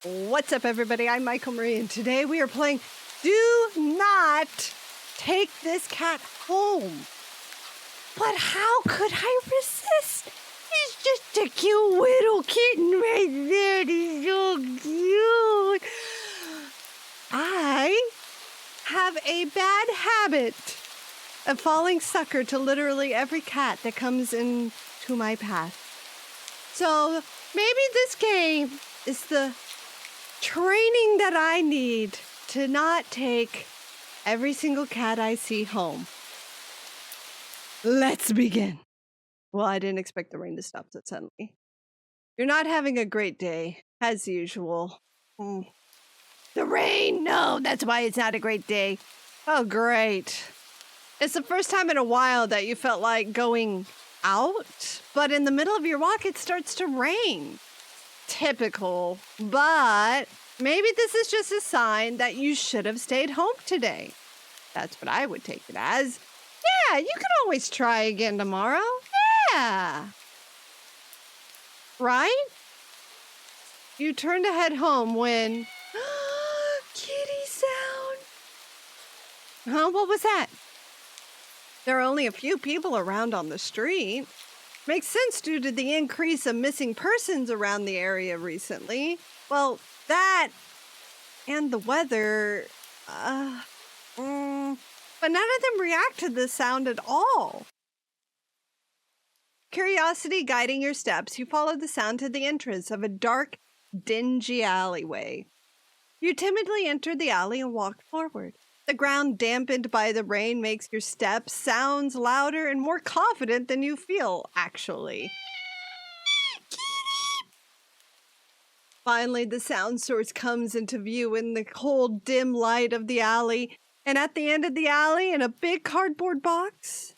What's up, everybody? I'm Mykal Marie, and today we are playing Do Not Take This Cat Home. But how could I resist? He's just a cute little kitten right there. He's so cute. I have a bad habit of falling sucker to literally every cat that comes into my path. So maybe this game is the training that I need to not take every single cat I see home. Let's begin. Well, I didn't expect the rain to stop so suddenly. You're not having a great day, as usual. The rain! No, that's why it's not a great day. Oh, great. It's the first time in a while that you felt like going out, but in the middle of your walk, it starts to rain. Typical, but maybe this is just a sign that you should have stayed home today. That's what I would take it as. Yeah, you can always try again tomorrow. Yeah. Right? You turn to head home when... kitty sound. Huh? What was that? There are only a few people around on the street. Makes sense due to the increase of missing persons around the area recently. Well, that and the weather, but none of them react to the sound at all. Curiosity guiding your steps, you follow the sound to the entrance of a dark, dingy alleyway. You timidly enter the alley and walk forward. The ground dampened by the rain makes your steps sounds louder and more confident than you feel, actually. Finally, the sound source comes into view in the cold, dim light of the alley, and at the end of the alley, in a big cardboard box...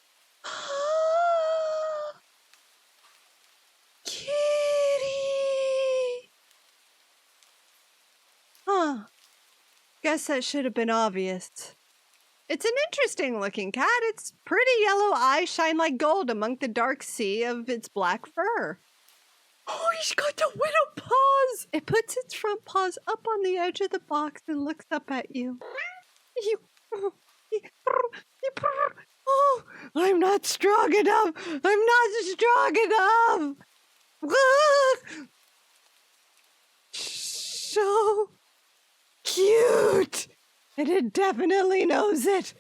Kitty! Huh. Guess that should have been obvious. It's an interesting looking cat. Its pretty yellow eyes shine like gold among the dark sea of its black fur. Oh, he's got the little paws! It puts its front paws up on the edge of the box and looks up at you. Oh, I'm not strong enough! I'm not strong enough! So cute! And it definitely knows it.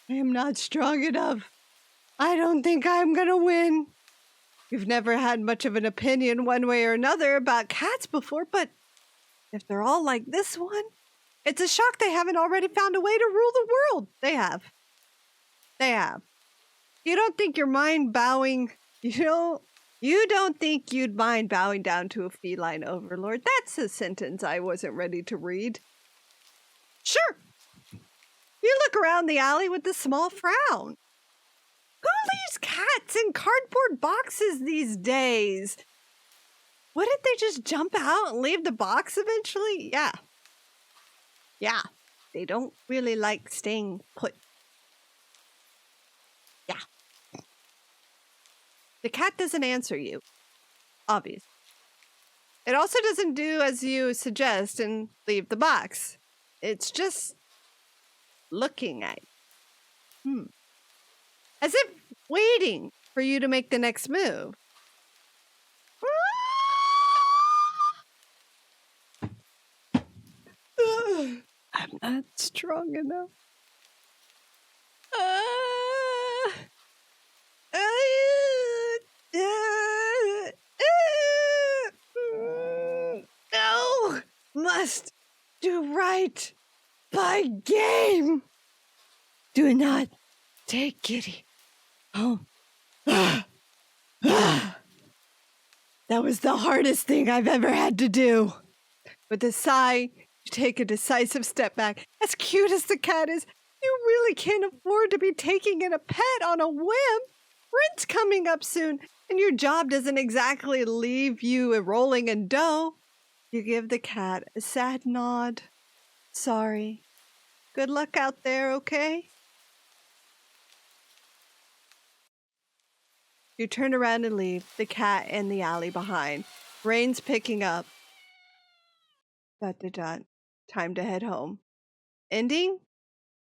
I am not strong enough. I don't think I'm gonna win. You've never had much of an opinion one way or another about cats before, but if they're all like this one, it's a shock they haven't already found a way to rule the world. They have. They have. You don't think you're mind bowing, you don't think you'd mind bowing down to a feline overlord. That's a sentence I wasn't ready to read. Sure. You look around the alley with a small frown. Who leaves cats in cardboard boxes these days? Wouldn't they just jump out and leave the box eventually? Yeah. Yeah. They don't really like staying put. Yeah. The cat doesn't answer you. Obvious. It also doesn't do as you suggest and leave the box. It's just looking at you. As if waiting for you to make the next move. I'm not strong enough. No! Must do right by game. Do not take Kitty home. That was the hardest thing I've ever had to do. With a sigh, you take a decisive step back. As cute as the cat is, you really can't afford to be taking in a pet on a whim. Rent's coming up soon, and your job doesn't exactly leave you rolling in dough. You give the cat a sad nod. Sorry. Good luck out there, okay? You turn around and leave, the cat in the alley behind. Rain's picking up. Dot dot dot. Time to head home. Ending?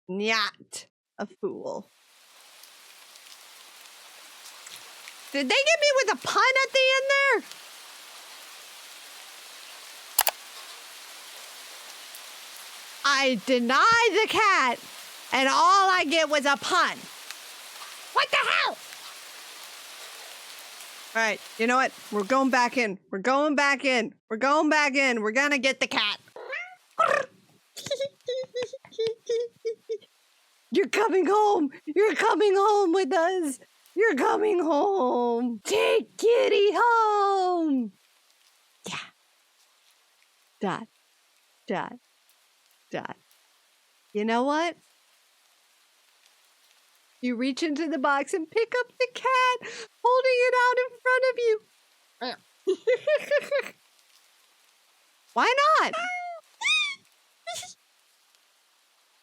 Nyat. A fool. Did they get me with a pun at the end there? I denied the cat, and all I get was a pun. What the hell? All right, you know what? We're going back in. We're going back in. We're going back in. We're gonna get the cat. You're coming home. You're coming home with us. You're coming home. Take Kitty home. Yeah. Dot, dot, dot. You know what? You reach into the box and pick up the cat, holding it out in front of you. Why not?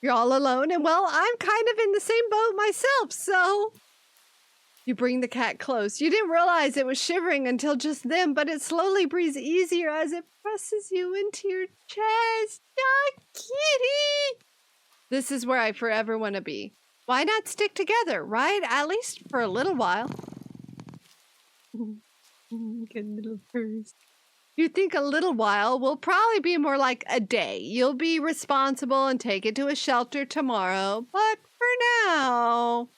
You're all alone, and well, I'm kind of in the same boat myself, so... You bring the cat close. You didn't realize it was shivering until just then, but it slowly breathes easier as it presses you into your chest. Ah, kitty! This is where I forever want to be. Why not stick together, right? At least for a little while. Good little purse. You think a little while will probably be more like a day. You'll be responsible and take it to a shelter tomorrow. But for now,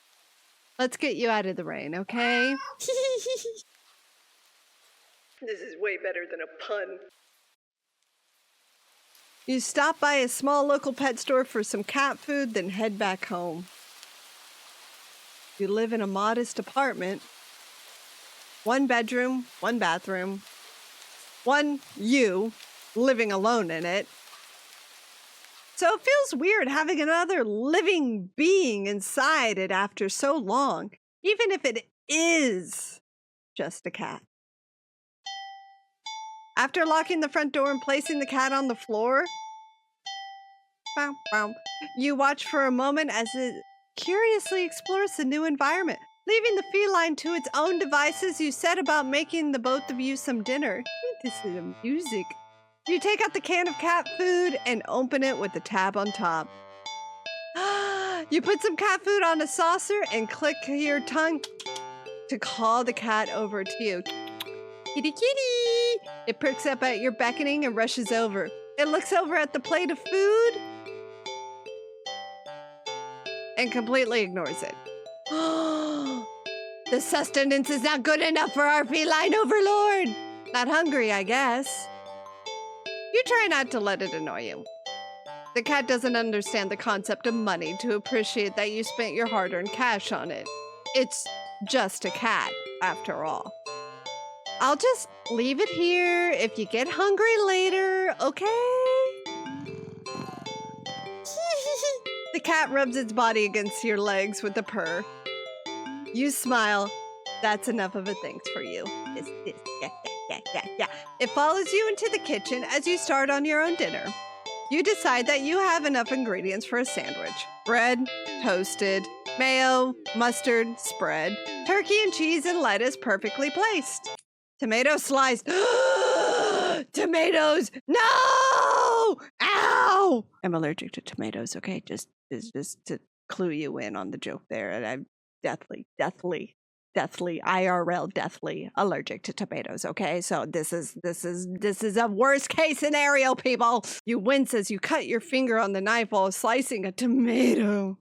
let's get you out of the rain, okay? This is way better than a pun. You stop by a small local pet store for some cat food, then head back home. You live in a modest apartment. 1 bedroom, 1 bathroom. You living alone in it. So it feels weird having another living being inside it after so long, even if it is just a cat. After locking the front door and placing the cat on the floor, you watch for a moment as it curiously explores the new environment. Leaving the feline to its own devices, you set about making the both of you some dinner. This is the music. You take out the can of cat food and open it with the tab on top. You put some cat food on a saucer and click your tongue to call the cat over to you. Kitty, kitty! It perks up at your beckoning and rushes over. It looks over at the plate of food and completely ignores it. The sustenance is not good enough for our feline overlord. Not hungry, I guess. You try not to let it annoy you. The cat doesn't understand the concept of money to appreciate that you spent your hard-earned cash on it. It's just a cat, after all. I'll just leave it here if you get hungry later, okay? The cat rubs its body against your legs with a purr. You smile. That's enough of a thanks for you. Yeah. It follows you into the kitchen as you start on your own dinner. You decide that you have enough ingredients for a sandwich. Bread, toasted, mayo, mustard, spread, turkey and cheese and lettuce perfectly placed. Tomato sliced. Tomatoes! No! Ow! I'm allergic to tomatoes, okay? Just to clue you in on the joke there. And I'm deathly IRL deathly allergic to tomatoes, okay? So this is a worst case scenario, people. You wince as you cut your finger on the knife while slicing a tomato.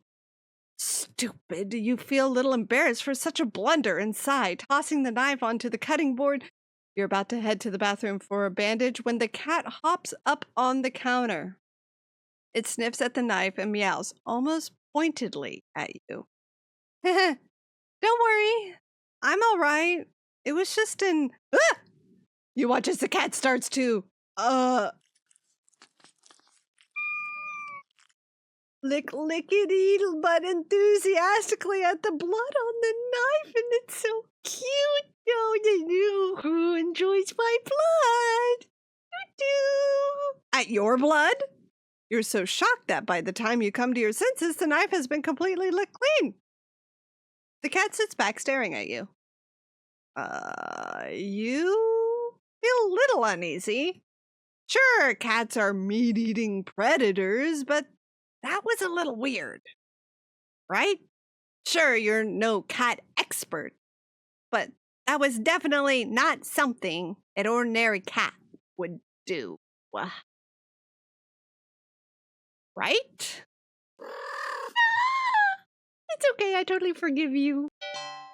Stupid. You feel a little embarrassed for such a blunder and sigh, tossing the knife onto the cutting board. You're about to head to the bathroom for a bandage when the cat hops up on the counter. It sniffs at the knife and meows almost pointedly at you. Don't worry. I'm all right. It was just an... Ah! You watch as the cat starts to... lickety but enthusiastically at the blood on the knife, and it's so cute. Oh, who enjoys my blood? At your blood? You're so shocked that by the time you come to your senses, the knife has been completely licked clean. The cat sits back staring at you. You feel a little uneasy. Sure, cats are meat-eating predators, but that was a little weird, right? Sure, you're no cat expert, but that was definitely not something an ordinary cat would do. Right? It's okay, I totally forgive you.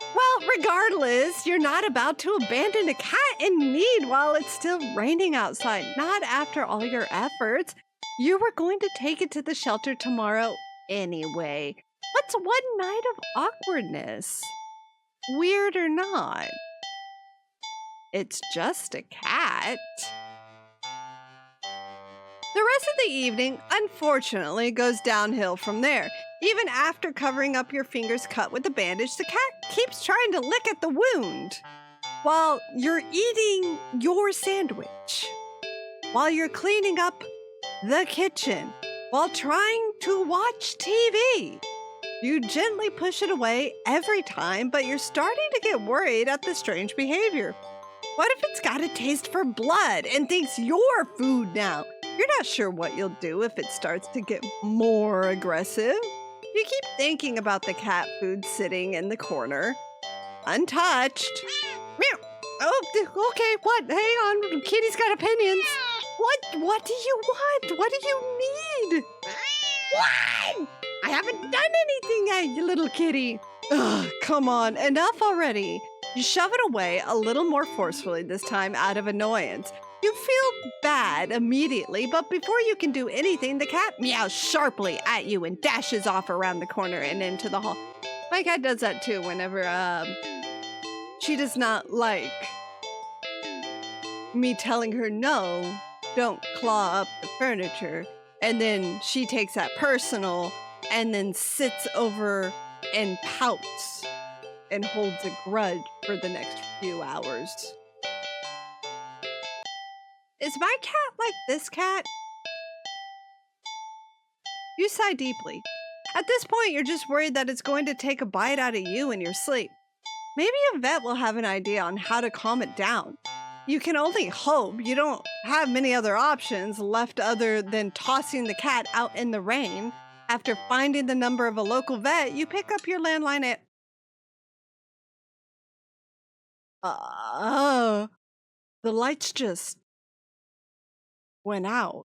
Well, regardless, you're not about to abandon a cat in need while it's still raining outside. Not after all your efforts. You were going to take it to the shelter tomorrow anyway. What's one night of awkwardness? Weird or not? It's just a cat. The rest of the evening, unfortunately, goes downhill from there. Even after covering up your fingers cut with a bandage, the cat keeps trying to lick at the wound while you're eating your sandwich, while you're cleaning up the kitchen, while trying to watch TV. You gently push it away every time, but you're starting to get worried at the strange behavior. What if it's got a taste for blood and thinks you're food now? You're not sure what you'll do if it starts to get more aggressive. You keep thinking about the cat food sitting in the corner, untouched. Meow. Oh, okay, what? Hang on, Kitty's got opinions. What do you want? What do you need? What? I haven't done anything yet, you little kitty. Ugh, come on, enough already. You shove it away a little more forcefully this time out of annoyance. You feel bad immediately, but before you can do anything, the cat meows sharply at you and dashes off around the corner and into the hall. My cat does that too whenever she does not like me telling her no, don't claw up the furniture. And then she takes that personal and then sits over and pouts and holds a grudge for the next few hours. Is my cat like this cat? You sigh deeply. At this point, you're just worried that it's going to take a bite out of you in your sleep. Maybe a vet will have an idea on how to calm it down. You can only hope. You don't have many other options left other than tossing the cat out in the rain. After finding the number of a local vet, you pick up your landline at... the lights just went out.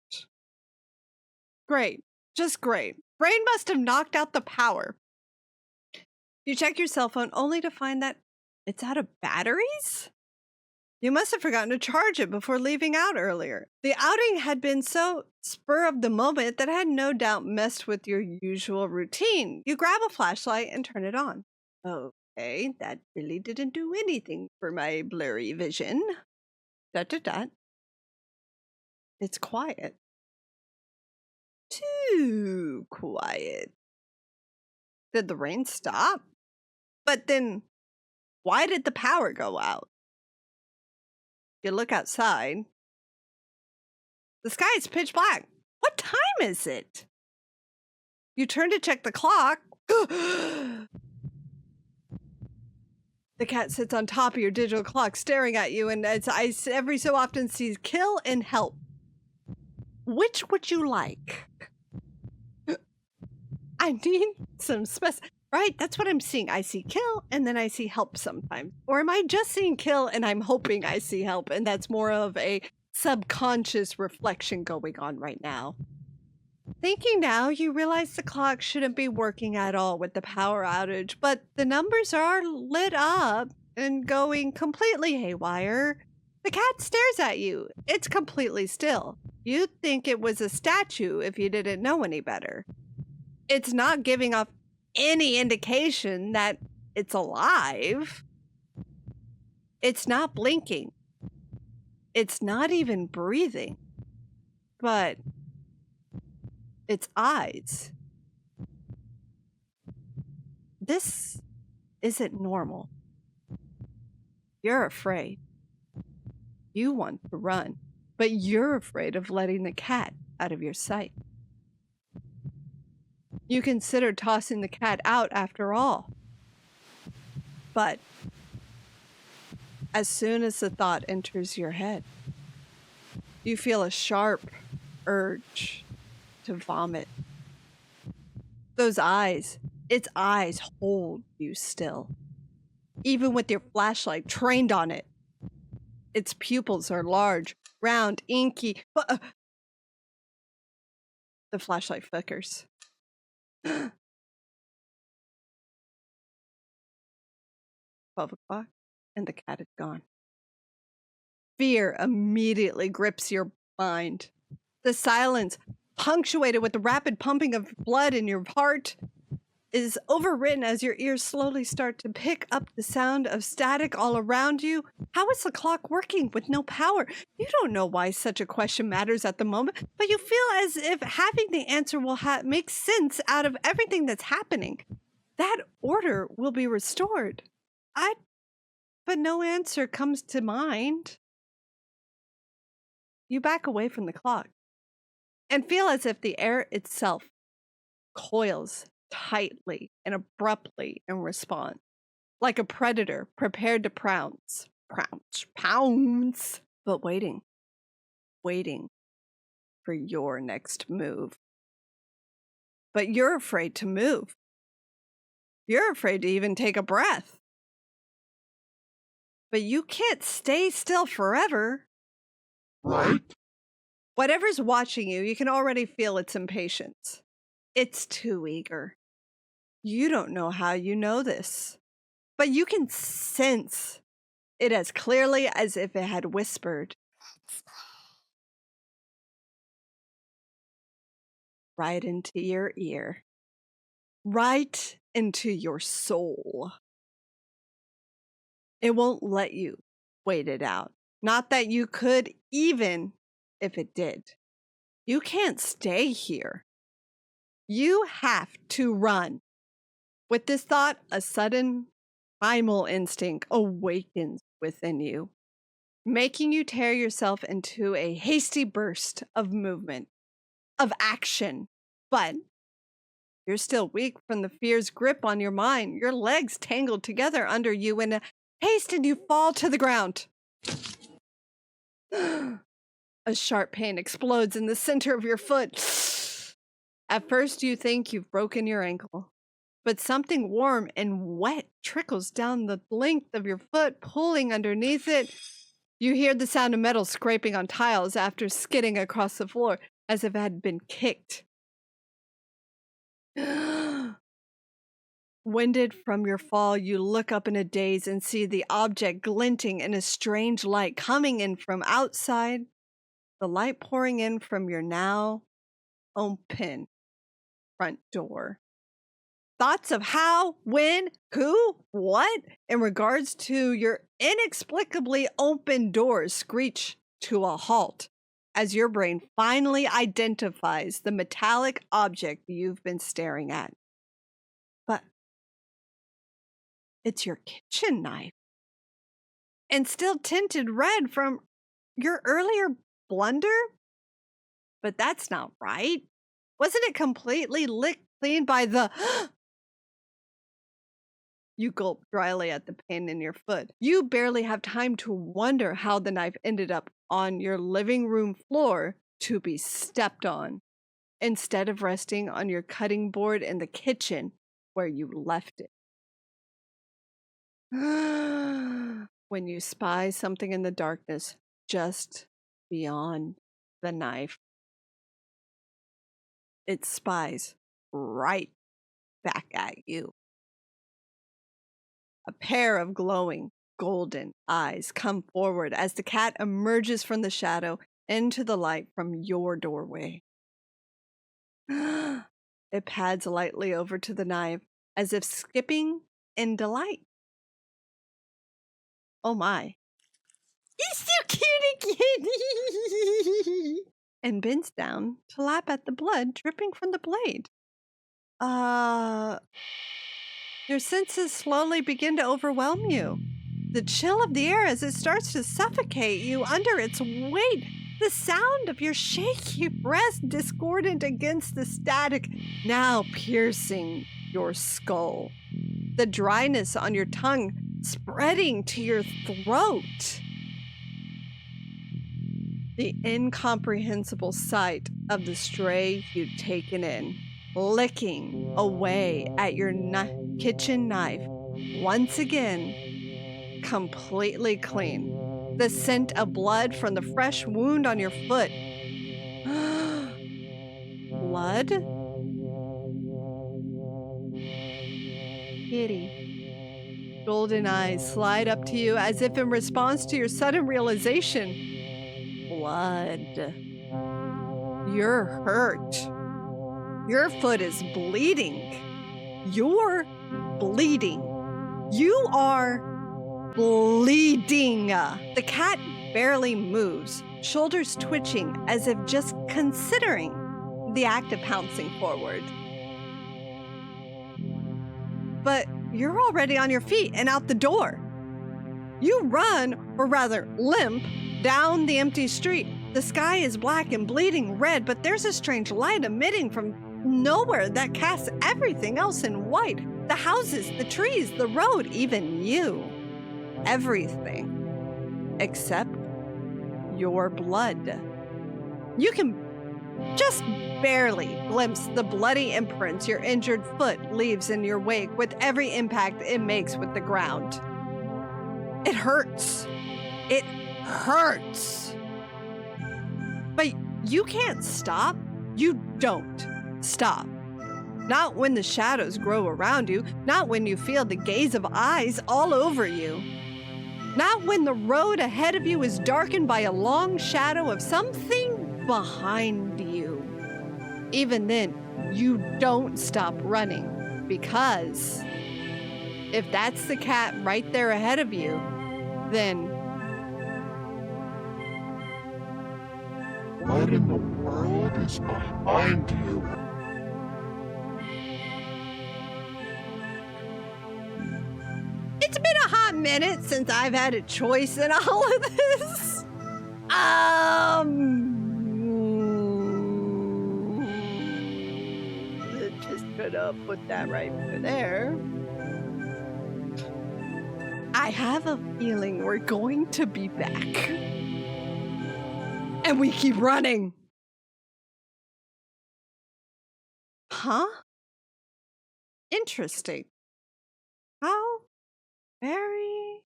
Great. Just great. Brain must have knocked out the power. You check your cell phone only to find that it's out of batteries? You must have forgotten to charge it before leaving out earlier. The outing had been so spur of the moment that had no doubt messed with your usual routine. You grab a flashlight and turn it on. Okay, that really didn't do anything for my blurry vision. ... It's quiet. Too quiet. Did the rain stop? But then, why did the power go out? You look outside. The sky is pitch black. What time is it? You turn to check the clock. The cat sits on top of your digital clock, staring at you, and its eyes every so often sees kill and help. Which would you like? I need some right? That's what I'm seeing. I see kill and then I see help sometimes. Or am I just seeing kill and I'm hoping I see help and that's more of a subconscious reflection going on right now? Thinking now, you realize the clock shouldn't be working at all with the power outage, but the numbers are lit up and going completely haywire. The cat stares at you. It's completely still. You'd think it was a statue if you didn't know any better. It's not giving off any indication that it's alive. It's not blinking. It's not even breathing. But its eyes. This isn't normal. You're afraid. You want to run, but you're afraid of letting the cat out of your sight. You consider tossing the cat out after all. But as soon as the thought enters your head, You feel a sharp urge to vomit. Those eyes, its eyes hold you still. Even with your flashlight trained on it. Its pupils are large, round, inky. The flashlight flickers. 12 o'clock, and the cat is gone. Fear immediately grips your mind. The silence, punctuated with the rapid pumping of blood in your heart, is overwritten as your ears slowly start to pick up the sound of static all around you. How is the clock working with no power? You don't know why such a question matters at the moment, but you feel as if having the answer will make sense out of everything that's happening. That order will be restored. But no answer comes to mind. You back away from the clock and feel as if the air itself coils tightly and abruptly in response, like a predator prepared to pounce, but waiting for your next move. But you're afraid to move. You're afraid to even take a breath. But you can't stay still forever. Right? Whatever's watching you, you can already feel its impatience. It's too eager. You don't know how you know this, but you can sense it as clearly as if it had whispered. Right into your ear. Right into your soul. It won't let you wait it out. Not that you could, even if it did. You can't stay here. You have to run. With this thought, a sudden primal instinct awakens within you, making you tear yourself into a hasty burst of movement, of action. But you're still weak from the fear's grip on your mind. Your legs tangled together under you in a haste, and you fall to the ground. A sharp pain explodes in the center of your foot. At first, you think you've broken your ankle, but something warm and wet trickles down the length of your foot, pulling underneath it. You hear the sound of metal scraping on tiles after skidding across the floor as if it had been kicked. Winded from your fall, you look up in a daze and see the object glinting in a strange light coming in from outside, the light pouring in from your now open front door. Thoughts of how, when, who, what in regards to your inexplicably open doors screech to a halt as your brain finally identifies the metallic object you've been staring at. But it's your kitchen knife, and still tinted red from your earlier blunder? But that's not right. Wasn't it completely licked clean by the... You gulp dryly at the pain in your foot. You barely have time to wonder how the knife ended up on your living room floor to be stepped on, instead of resting on your cutting board in the kitchen where you left it. When you spy something in the darkness just beyond the knife, it spies right back at you. A pair of glowing golden eyes come forward as the cat emerges from the shadow into the light from your doorway. It pads lightly over to the knife as if skipping in delight. Oh my. He's so cute again! And bends down to lap at the blood dripping from the blade. Your senses slowly begin to overwhelm you. The chill of the air as it starts to suffocate you under its weight. The sound of your shaky breath discordant against the static, now piercing your skull. The dryness on your tongue spreading to your throat. The incomprehensible sight of the stray you'd taken in, licking away at your kitchen knife, once again, completely clean. The scent of blood from the fresh wound on your foot. Blood? Kitty. Golden eyes slide up to you as if in response to your sudden realization. Blood. You're hurt. Your foot is bleeding. You're bleeding. You are bleeding. The cat barely moves, shoulders twitching as if just considering the act of pouncing forward. But you're already on your feet and out the door. You run, or rather limp, down the empty street. The sky is black and bleeding red, but there's a strange light emitting from nowhere that casts everything else in white. The houses, the trees, the road, even you. Everything. Except your blood. You can just barely glimpse the bloody imprints your injured foot leaves in your wake with every impact it makes with the ground. It hurts. It hurts. But you can't stop. You don't stop. Not when the shadows grow around you. Not when you feel the gaze of eyes all over you. Not when the road ahead of you is darkened by a long shadow of something behind you. Even then, you don't stop running, because if that's the cat right there ahead of you, then what in the world is behind you? It's been a hot minute since I've had a choice in all of this. Just gonna put that right there. I have a feeling we're going to be back. And we keep running. Huh? Interesting. How very,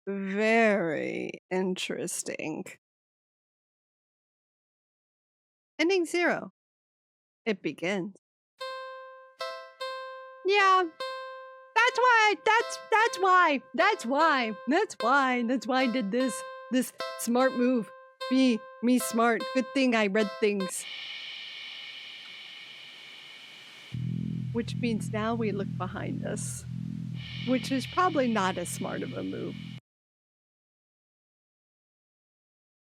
very interesting. Ending 0. It begins. Yeah. That's why I did this smart move. Me smart. Good thing I read things. Which means now we look behind us, which is probably not as smart of a move.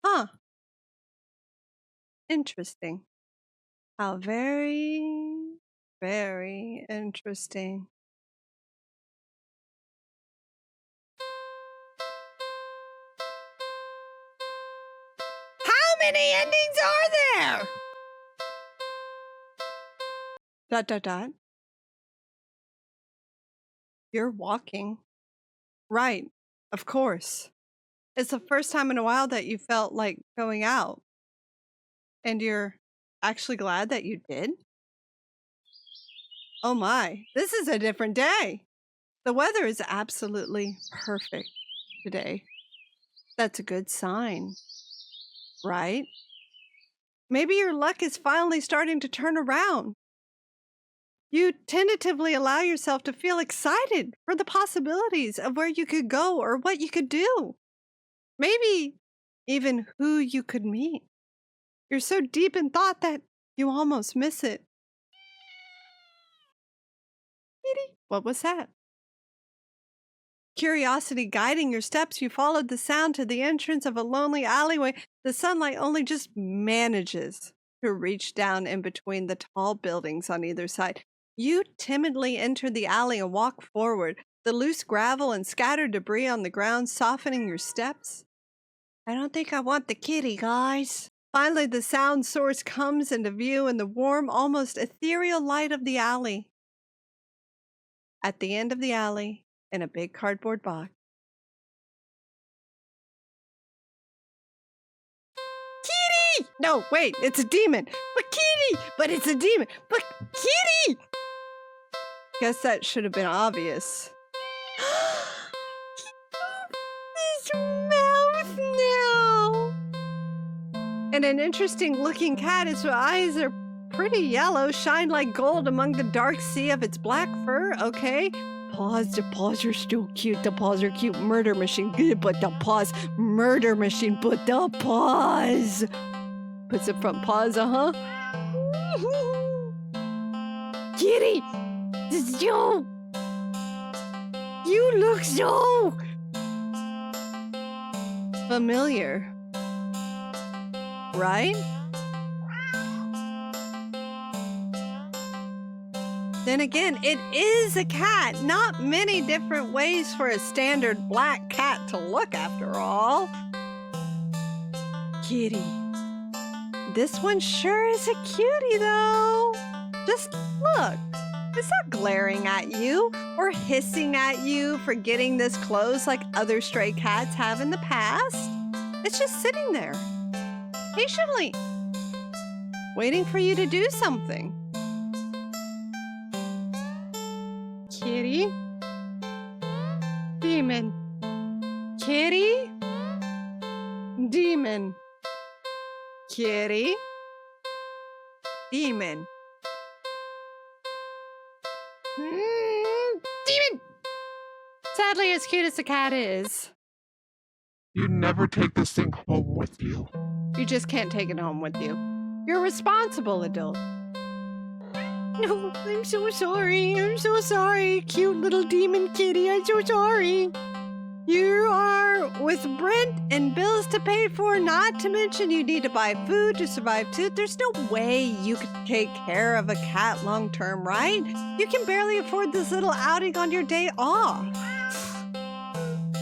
Huh. Interesting. How very, very interesting. How many endings are there? ... You're walking. Right. Of course. It's the first time in a while that you felt like going out. And you're actually glad that you did? Oh my, this is a different day. The weather is absolutely perfect today. That's a good sign, right? Maybe your luck is finally starting to turn around. You tentatively allow yourself to feel excited for the possibilities of where you could go or what you could do. Maybe even who you could meet. You're so deep in thought that you almost miss it. What was that? Curiosity guiding your steps, you followed the sound to the entrance of a lonely alleyway. The sunlight only just manages to reach down in between the tall buildings on either side. You timidly enter the alley and walk forward, the loose gravel and scattered debris on the ground softening your steps. I don't think I want the kitty, guys. Finally, the sound source comes into view in the warm, almost ethereal light of the alley. At the end of the alley, in a big cardboard box. No, wait, it's a demon. But kitty! But it's a demon. But kitty! Guess that should have been obvious. His mouth now. And an interesting looking cat. Its eyes are pretty yellow, shine like gold among the dark sea of its black fur. Okay. Paws, the paws are still cute. The paws are cute. Murder machine, good, but the paws. Murder machine, but the paws. Puts the front paws, Kitty, this is you. You look so familiar, right? Then again, it is a cat. Not many different ways for a standard black cat to look, after all. Kitty. This one sure is a cutie, though. Just look. It's not glaring at you or hissing at you for getting this close like other stray cats have in the past. It's just sitting there, patiently, waiting for you to do something. Kitty? Demon. Kitty? Demon. Kitty? Demon. Demon! Sadly, as cute as the cat is, You never take this thing home with you. you just can't take it home with you. You're a responsible adult. No, I'm so sorry. I'm so sorry, cute little demon kitty. I'm so sorry. You are with rent and bills to pay for, not to mention you need to buy food to survive too. There's no way you could take care of a cat long term, right? You can barely afford this little outing on your day off.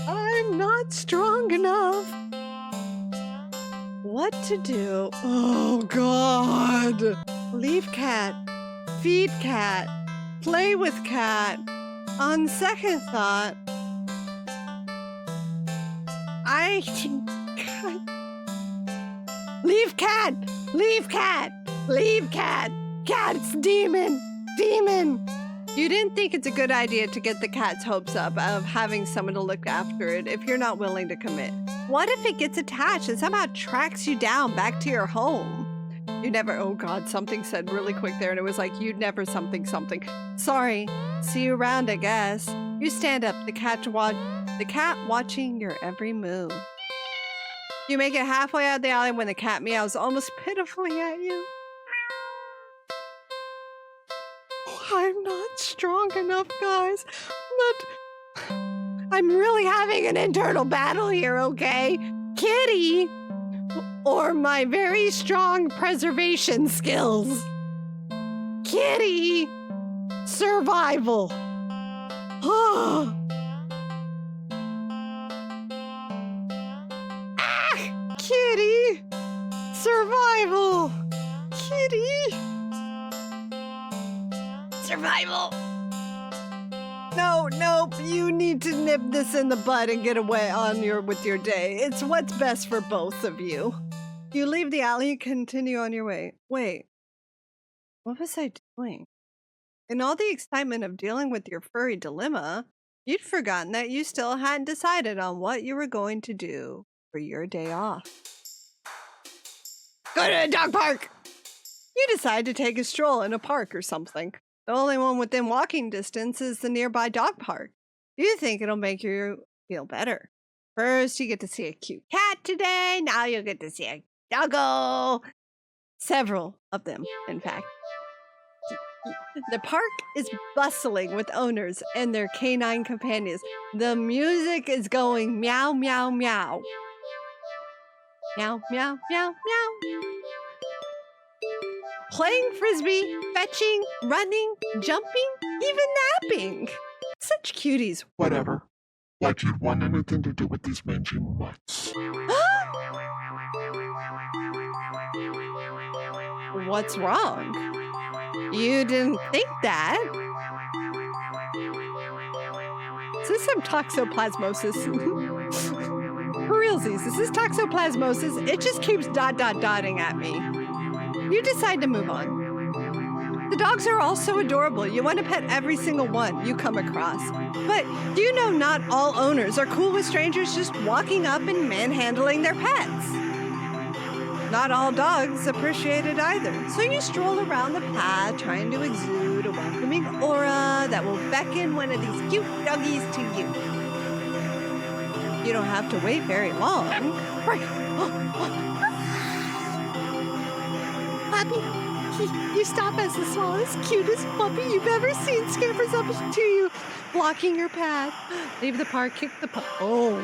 I'm not strong enough. What to do? Oh, God. Leave cat. Feed cat. Play with cat. On second thought, leave cat! Leave cat! Leave cat! Cat's demon! Demon! You didn't think it's a good idea to get the cat's hopes up of having someone to look after it if you're not willing to commit. What if it gets attached and somehow tracks you down back to your home? You never, oh God, something said really quick there and it was like, you'd never something. Sorry, see you around, I guess. You stand up, the cat watching your every move. You make it halfway out the alley when the cat meows almost pitifully at you. Oh, I'm not strong enough, guys. I'm really having an internal battle here, okay? Kitty, or my very strong preservation skills. Kitty, survival. Kitty, survival. Kitty, survival. No, you need to nip this in the bud and get away with your day. It's what's best for both of you. You leave the alley and continue on your way. Wait, what was I doing? In all the excitement of dealing with your furry dilemma, you'd forgotten that you still hadn't decided on what you were going to do for your day off. Go to a dog park! You decide to take a stroll in a park or something. The only one within walking distance is the nearby dog park. You think it'll make you feel better. First, you get to see a cute cat today. Now you'll get to see a doggo. Several of them, in fact. The park is bustling with owners and their canine companions. The music is going meow, meow, meow. Meow, meow, meow, meow. Playing frisbee, fetching, running, jumping, even napping. Such cuties. Whatever. Like you'd want anything to do with these mangy mutts. What's wrong? You didn't think that? Is this some toxoplasmosis? For realsies, this is toxoplasmosis. It just keeps dotting at me. You decide to move on. The dogs are all so adorable. You want to pet every single one you come across. But you know not all owners are cool with strangers just walking up and manhandling their pets. Not all dogs appreciate it either. So you stroll around the path trying to exude a welcoming aura that will beckon one of these cute doggies to you. You don't have to wait very long. Puppy, you stop as the smallest, cutest puppy you've ever seen scampers up to you, blocking your path. Leave the park, kick the puppy. Oh,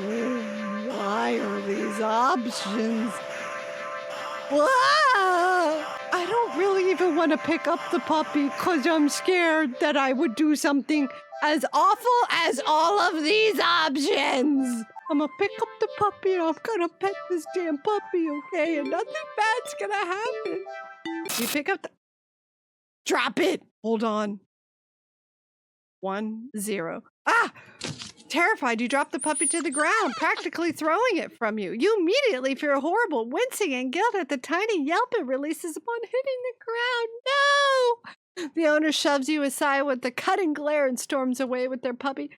why are these options? Whoa! I don't really even want to pick up the puppy because I'm scared that I would do something as awful as all of these options. I'm gonna pick up the puppy and I'm gonna pet this damn puppy, okay? And nothing bad's gonna happen. You pick up the... Drop it! Hold on. 1, 0. Ah! Terrified, you drop the puppy to the ground, practically throwing it from you. You immediately feel horrible, wincing and guilt at the tiny yelp it releases upon hitting the ground. No! The owner shoves you aside with a cutting glare and storms away with their puppy.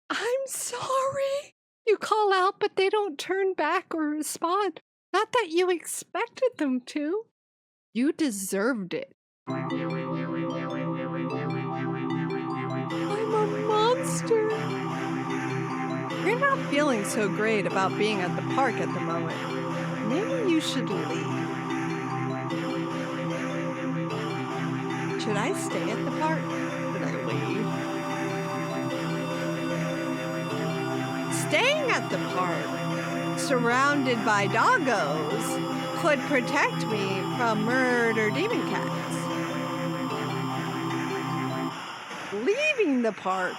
I'm sorry. You call out, but they don't turn back or respond. Not that you expected them to. You deserved it. I'm a monster. You're not feeling so great about being at the park at the moment. Maybe you should leave. Should I stay at the park? Should I leave? Staying at the park, surrounded by doggos, could protect me from murder demon cats. Leaving the park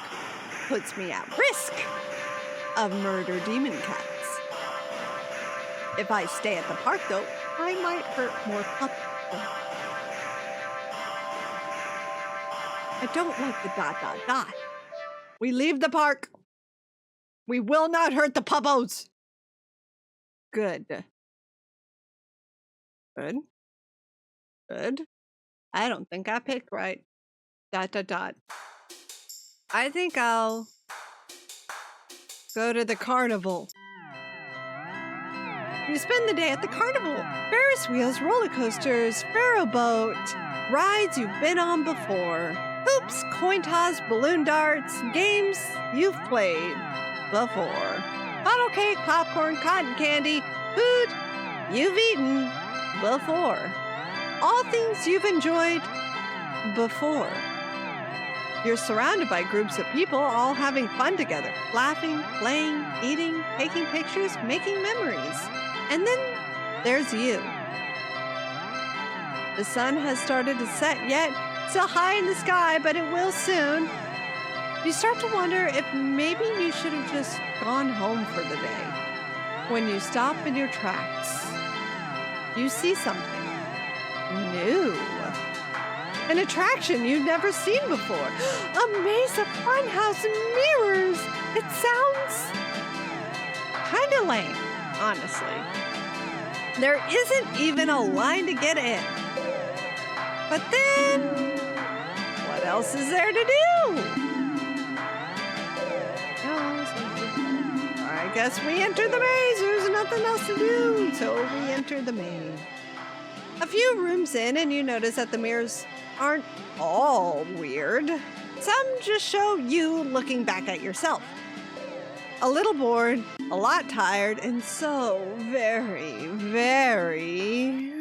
puts me at risk of murder demon cats. If I stay at the park, though, I might hurt more puppies. I don't like the ... We leave the park. We will not hurt the puppos. Good. Good. Good. I don't think I picked right. ... I think I'll go to the carnival. You spend the day at the carnival. Ferris wheels, roller coasters, Pharaoh boat, rides you've been on before. Hoops, coin toss, balloon darts, games you've played before. Funnel cake, popcorn, cotton candy, food you've eaten before. All things you've enjoyed before. You're surrounded by groups of people all having fun together, laughing, playing, eating, taking pictures, making memories. And then there's you. The sun has started to set yet, still high in the sky, but it will soon. You start to wonder if maybe you should have just gone home for the day. When you stop in your tracks, you see something new. An attraction you've never seen before. A maze of funhouse mirrors. It sounds kind of lame, honestly. There isn't even a line to get in. But then, what else is there to do? I guess we enter the maze. There's nothing else to do, so we enter the maze. A few rooms in, and you notice that the mirrors aren't all weird. Some just show you looking back at yourself. A little bored, a lot tired, and so very, very...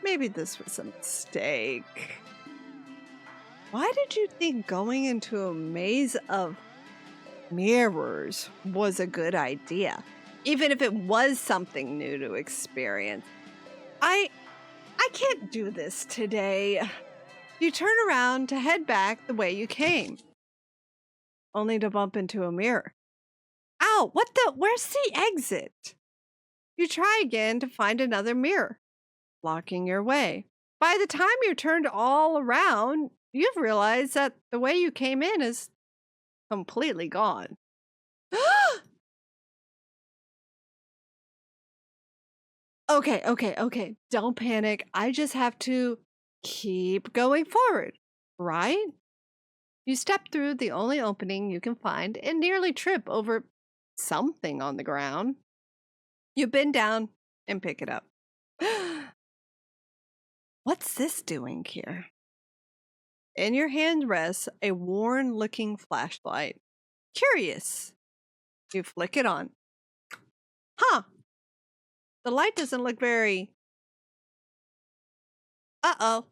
Maybe this was a mistake. Why did you think going into a maze of mirrors was a good idea? Even if it was something new to experience. I can't do this today. You turn around to head back the way you came. Only to bump into a mirror. Ow, where's the exit? You try again to find another mirror, blocking your way. By the time you're turned all around, you've realized that the way you came in is completely gone. Okay. Don't panic. I just have to keep going forward, right? You step through the only opening you can find and nearly trip over something on the ground. You bend down and pick it up. What's this doing here? In your hand rests a worn-looking flashlight. Curious. You flick it on. Huh. The light doesn't look very... Uh-oh.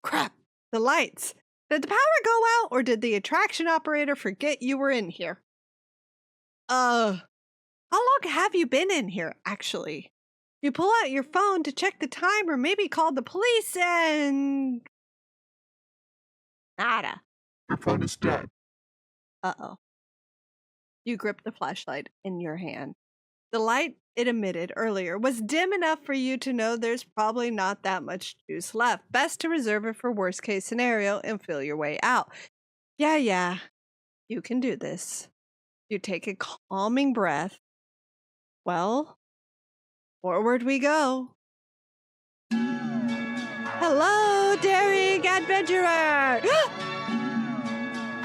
Crap. The lights. Did the power go out or did the attraction operator forget you were in here? How long have you been in here, actually? You pull out your phone to check the time or maybe call the police and... Nada. Your phone is dead. Uh-oh. You grip the flashlight in your hand. The light it emitted earlier was dim enough for you to know there's probably not that much juice left. Best to reserve it for worst case scenario and feel your way out. Yeah. You can do this. You take a calming breath. Well, forward we go. Hello, daring adventurer!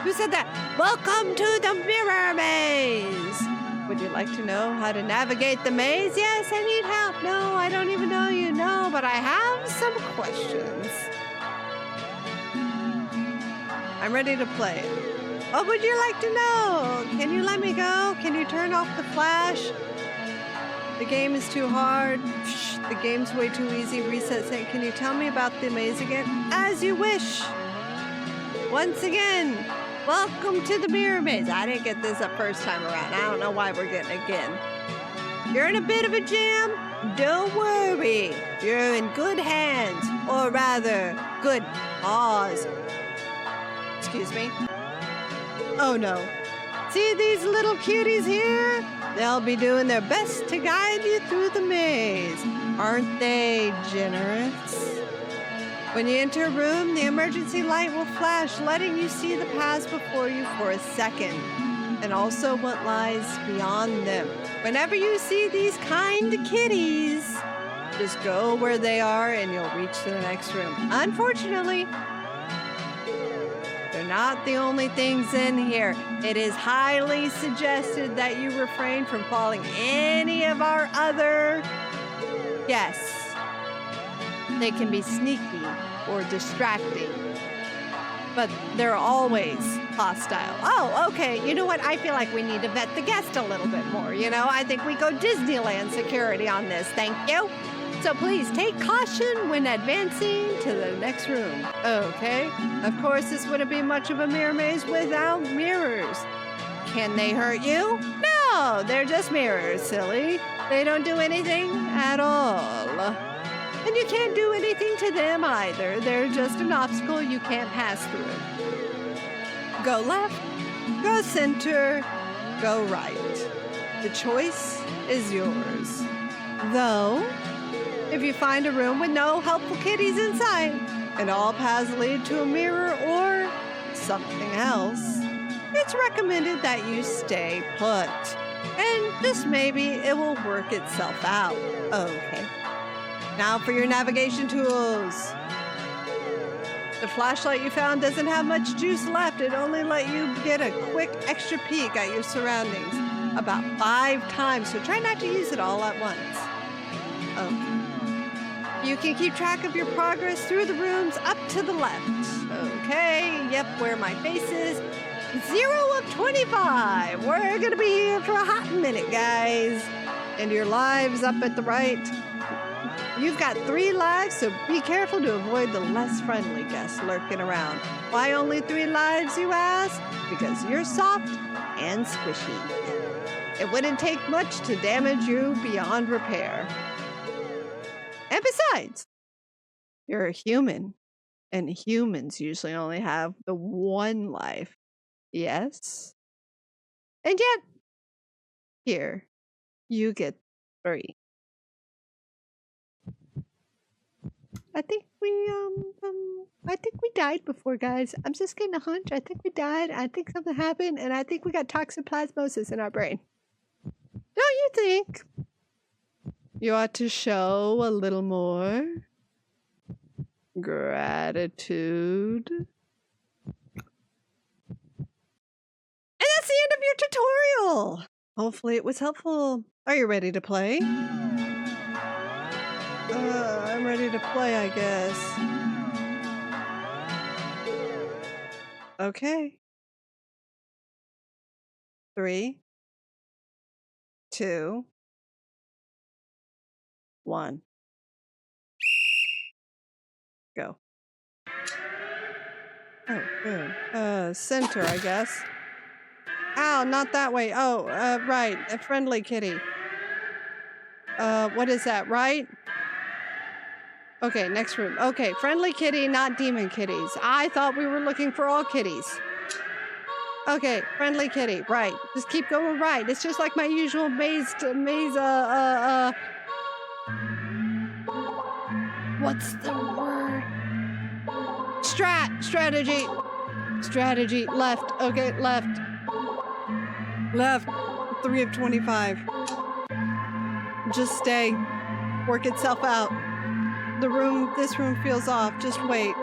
Who said that? Welcome to the Mirror Maze! Would you like to know how to navigate the maze? Yes, I need help. No, I don't even know you know, but I have some questions. I'm ready to play. What would you like to know? Can you let me go? Can you turn off the flash? The game is too hard. The game's way too easy. Reset saying, can you tell me about the maze again? As you wish. Once again, welcome to the Mirror Maze. I didn't get this the first time around. I don't know why we're getting it again. You're in a bit of a jam? Don't worry. You're in good hands. Or rather, good paws. Excuse me. Oh no. See these little cuties here? They'll be doing their best to guide you through the maze. Aren't they generous? When you enter a room, the emergency light will flash, letting you see the paths before you for a second, and also what lies beyond them. Whenever you see these kind kitties, just go where they are and you'll reach the next room. Unfortunately, they're not the only things in here. It is highly suggested that you refrain from following any of our other guests. They can be sneaky or distracting, but they're always hostile. Oh, okay. You know what? I feel like we need to vet the guest a little bit more. I think we go Disneyland security on this. Thank you. So please take caution when advancing to the next room. Okay. Of course, this wouldn't be much of a mirror maze without mirrors. Can they hurt you? No, they're just mirrors, silly. They don't do anything at all. And you can't do anything to them either. They're just an obstacle you can't pass through. Go left, go center, go right. The choice is yours. Though, if you find a room with no helpful kitties inside, and all paths lead to a mirror or something else, it's recommended that you stay put. And just maybe it will work itself out. Okay. Now for your navigation tools. The flashlight you found doesn't have much juice left. It only let you get a quick extra peek at your surroundings about 5 times, so try not to use it all at once. Okay. You can keep track of your progress through the rooms up to the left. Okay, yep, where my face is. 0 of 25. We're gonna be here for a hot minute, guys. And your lives up at the right. You've got 3 lives, so be careful to avoid the less friendly guests lurking around. Why only 3 lives, you ask? Because you're soft and squishy. It wouldn't take much to damage you beyond repair. And besides, you're a human, and humans usually only have the 1 life. Yes? And yet, here, you get 3. I think we died before, guys. I'm just getting a hunch. I think we died. I think something happened, and I think we got toxoplasmosis in our brain. Don't you think? You ought to show a little more gratitude. And that's the end of your tutorial. Hopefully it was helpful. Are you ready to play? I'm ready to play, I guess. Okay. 3, 2, 1. Go. Oh, good. Center, I guess. Ow, not that way. Oh, right. A friendly kitty. What is that, right? Okay, next room. Okay, friendly kitty, not demon kitties. I thought we were looking for all kitties. Okay, friendly kitty, right. Just keep going right. It's just like my usual maze, what's the word? Strategy. Strategy, left. Okay, left. Left. 3 of 25. Just stay. Work itself out. This room feels off. Just wait.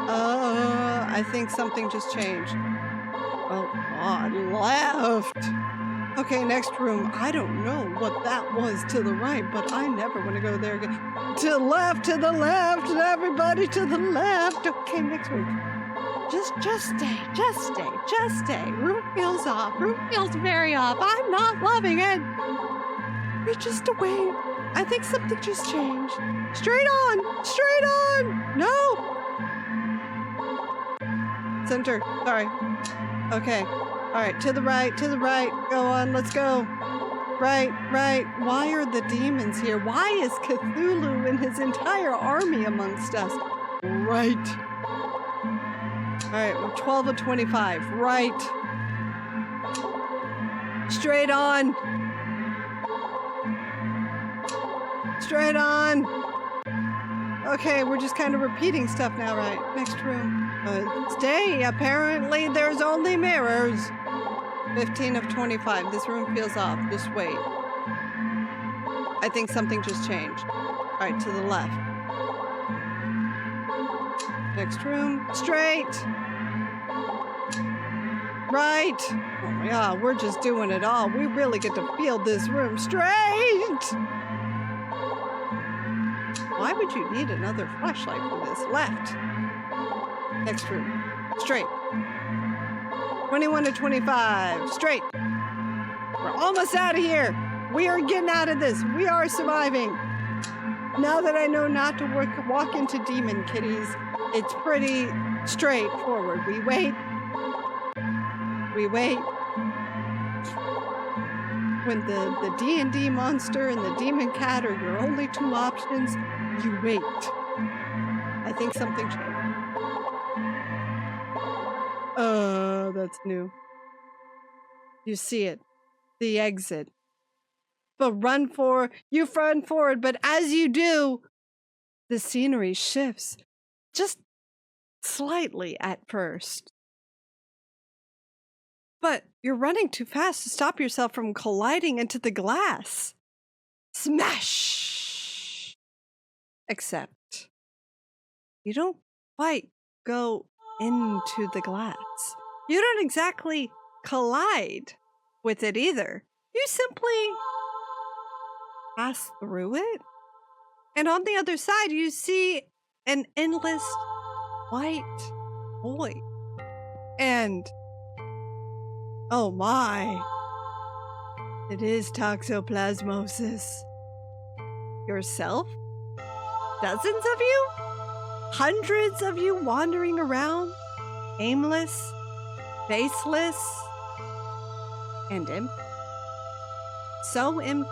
I think something just changed. Oh God, left. Okay, next room. I don't know what that was to the right, but I never want to go there again. To the left, everybody to the left. Okay, next room. Just stay. Room feels off. Room feels very off. I'm not loving it. We just wait. I think something just changed. Straight on! No! Center. Sorry. Okay. Alright, to the right. Go on, let's go. Right. Why are the demons here? Why is Cthulhu and his entire army amongst us? Right. Alright, we're 12 of 25. Right. Straight on. Okay, we're just kind of repeating stuff now, right? Next room. Stay. Apparently, there's only mirrors. 15 of 25. This room feels off. Just wait. I think something just changed. All right, to the left. Next room. Straight. Right. Oh, yeah, we're just doing it all. We really get to feel this room. Straight. Why would you need another flashlight for this? Left. Next room. Straight. 21 to 25. Straight. We're almost out of here. We are getting out of this. We are surviving. Now that I know not to walk into demon kitties, it's pretty straightforward. We wait. When the D&D monster and the demon cat are your only 2 options, you wait. I think something changed. That's new. You see it. The exit. But you run forward, but as you do, the scenery shifts. Just slightly at first. But you're running too fast to stop yourself from colliding into the glass. Smash! Except, you don't quite go into the glass. You don't exactly collide with it either. You simply pass through it. And on the other side, you see an endless white void. And oh my, it is toxoplasmosis. Yourself? Dozens of you? Hundreds of you wandering around, aimless, faceless, and empty. So empty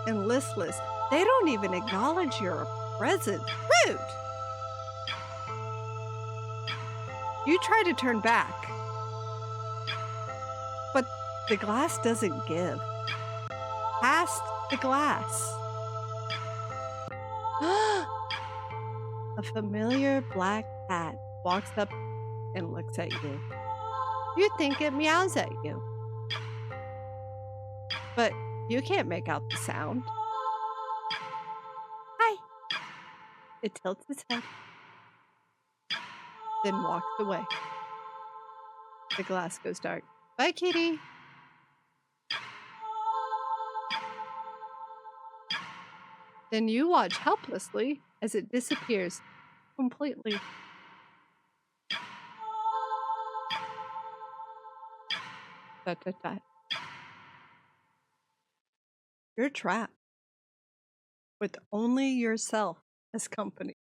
and listless, they don't even acknowledge your presence. Rude! You try to turn back, but the glass doesn't give. Past the glass. A familiar black cat walks up and looks at you. You think it meows at you, but you can't make out the sound. Hi. It tilts its head, then walks away. The glass goes dark. Bye, kitty. Then you watch helplessly as it disappears completely. Dot, dot, dot. You're trapped with only yourself as company.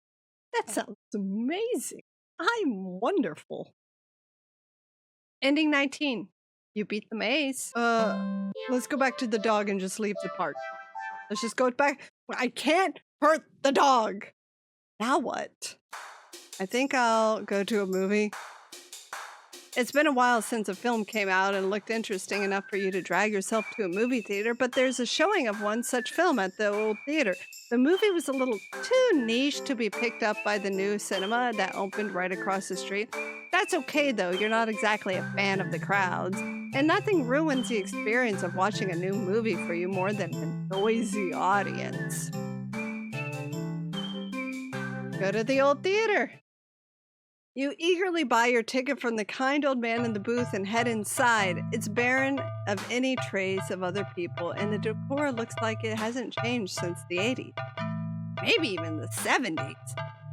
That sounds amazing. I'm wonderful. Ending 19. You beat the maze. Let's go back to the dog and just leave the park. Let's just go back. I can't hurt the dog. Now what? I think I'll go to a movie. It's been a while since a film came out and looked interesting enough for you to drag yourself to a movie theater, but there's a showing of one such film at the old theater. The movie was a little too niche to be picked up by the new cinema that opened right across the street. That's okay though, you're not exactly a fan of the crowds, and nothing ruins the experience of watching a new movie for you more than a noisy audience. Go to the old theater. You eagerly buy your ticket from the kind old man in the booth and head inside. It's barren of any trace of other people, and the decor looks like it hasn't changed since the 80s. Maybe even the 70s.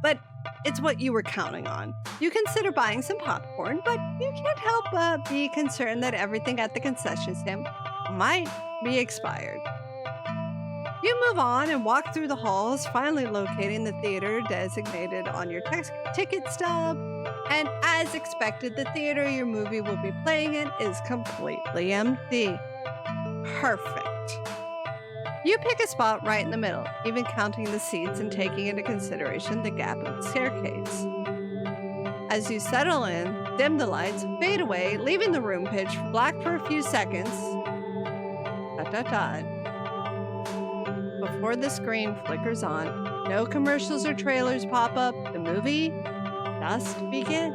But it's what you were counting on. You consider buying some popcorn, but you can't help but be concerned that everything at the concession stand might be expired. You move on and walk through the halls, finally locating the theater designated on your ticket stub. And as expected, the theater your movie will be playing in is completely empty. Perfect. You pick a spot right in the middle, even counting the seats and taking into consideration the gap in the staircase. As you settle in, dim the lights, fade away, leaving the room pitch black for a few seconds. Dot, dot, dot. Before the screen flickers on, no commercials or trailers pop up, the movie just begins.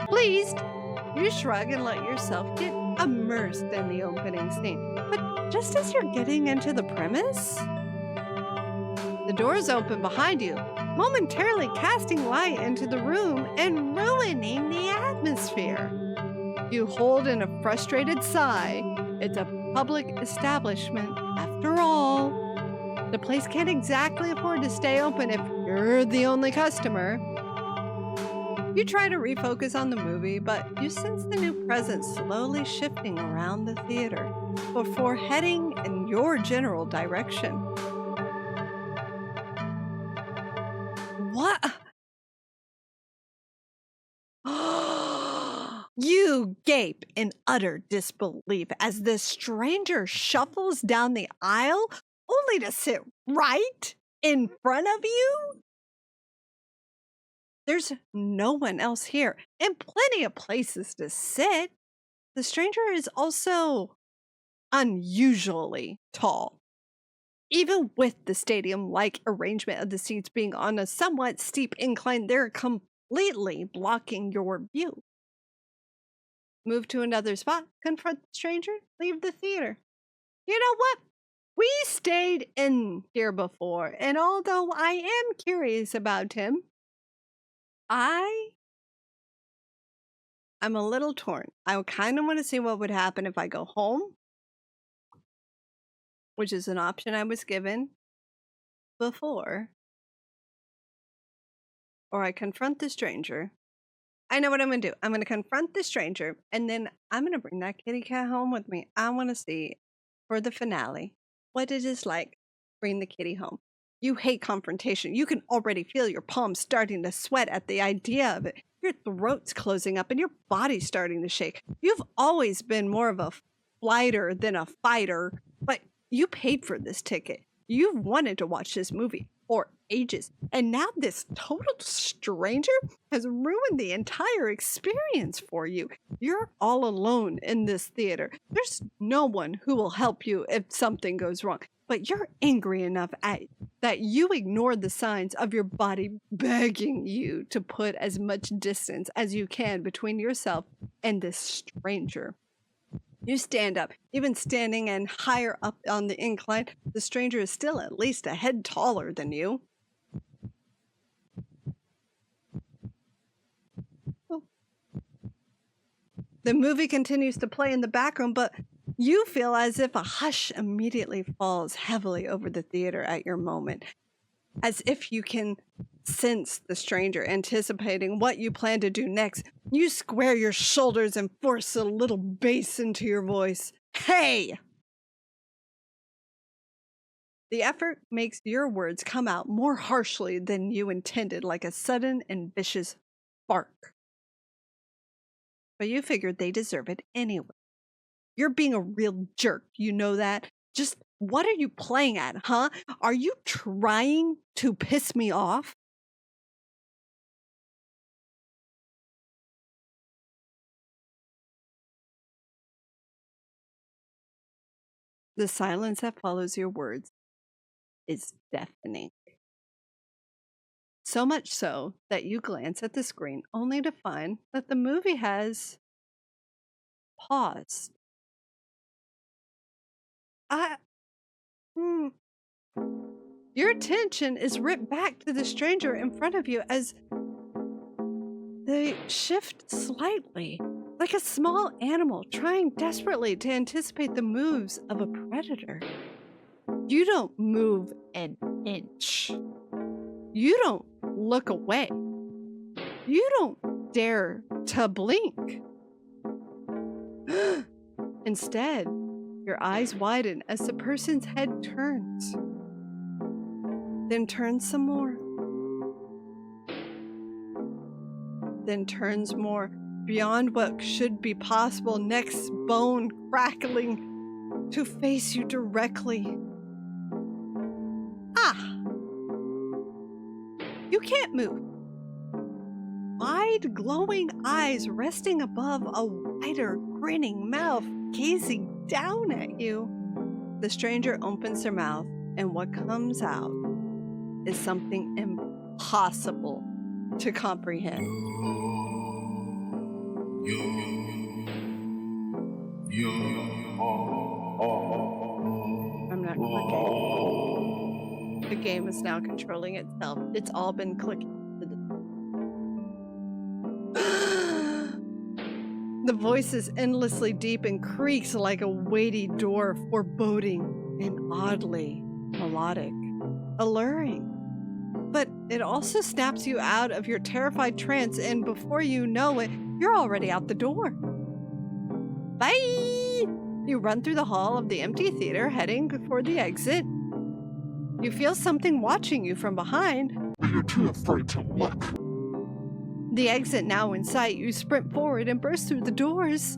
Pleased, you shrug and let yourself get immersed in the opening scene. But just as you're getting into the premise, the doors open behind you, momentarily casting light into the room and ruining the atmosphere. You hold in a frustrated sigh. It's a public establishment after all. The place can't exactly afford to stay open if you're the only customer. You try to refocus on the movie, but you sense the new presence slowly shifting around the theater before heading in your general direction. What? You gape in utter disbelief as this stranger shuffles down the aisle only to sit right in front of you. There's no one else here and plenty of places to sit. The stranger is also unusually tall. Even with the stadium-like arrangement of the seats being on a somewhat steep incline, they're completely blocking your view. Move to another spot, confront the stranger, leave the theater. You know what? We stayed in here before, and although I am curious about him, I'm a little torn. I kind of want to see what would happen if I go home, which is an option I was given before, or I confront the stranger. I know what I'm going to do. I'm going to confront the stranger, and then I'm going to bring that kitty cat home with me. I want to see, for the finale, what it is like bring the kitty home. You hate confrontation. You can already feel your palms starting to sweat at the idea of it. Your throat's closing up and your body's starting to shake. You've always been more of a flighter than a fighter, but you paid for this ticket. You've wanted to watch this movie for ages, and now this total stranger has ruined the entire experience for you. You're all alone in this theater. There's no one who will help you if something goes wrong. but you're angry enough that you ignored the signs of your body begging you to put as much distance as you can between yourself and this stranger. You stand up, even standing and higher up on the incline. The stranger is still at least a head taller than you. The movie continues to play in the background, but you feel as if a hush immediately falls heavily over the theater at your moment, as if you can sense the stranger anticipating what you plan to do next. You square your shoulders and force a little bass into your voice. Hey! The effort makes your words come out more harshly than you intended, like a sudden and vicious bark. But you figured they deserve it anyway. You're being a real jerk, you know that? Just what are you playing at, huh? Are you trying to piss me off? The silence that follows your words is deafening. So much so that you glance at the screen only to find that the movie has paused. Your attention is ripped back to the stranger in front of you as they shift slightly, like a small animal trying desperately to anticipate the moves of a predator. You don't move an inch. You don't look away. You don't dare to blink. Instead, your eyes widen as the person's head turns. Then turns some more. Then turns more, beyond what should be possible, next bone crackling to face you directly. You can't move. Wide, glowing eyes resting above a wider, grinning mouth, gazing down at you. The stranger opens their mouth, and what comes out is something impossible to comprehend. I'm not clicking. The game is now controlling itself. It's all been clicking. The voice is endlessly deep and creaks like a weighty door, foreboding and oddly melodic, alluring. But it also snaps you out of your terrified trance, and before you know it, you're already out the door. Bye! You run through the hall of the empty theater, heading for the exit. You feel something watching you from behind. You're too afraid to look. The exit now in sight, you sprint forward and burst through the doors.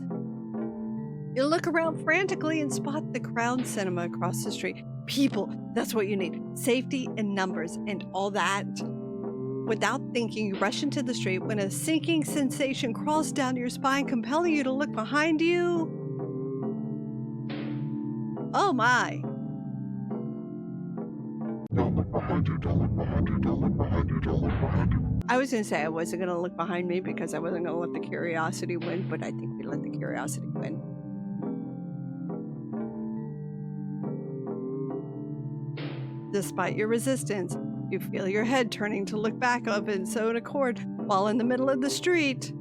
You look around frantically and spot the Crown Cinema across the street. People, that's what you need. Safety and numbers and all that. Without thinking, you rush into the street when a sinking sensation crawls down your spine, compelling you to look behind you. Oh my. Don't look behind you, don't look behind you, don't look behind you, don't look behind you. I was going to say I wasn't going to look behind me because I wasn't going to let the curiosity win, but I think we let the curiosity win. Despite your resistance, you feel your head turning to look back of its own accord while in the middle of the street.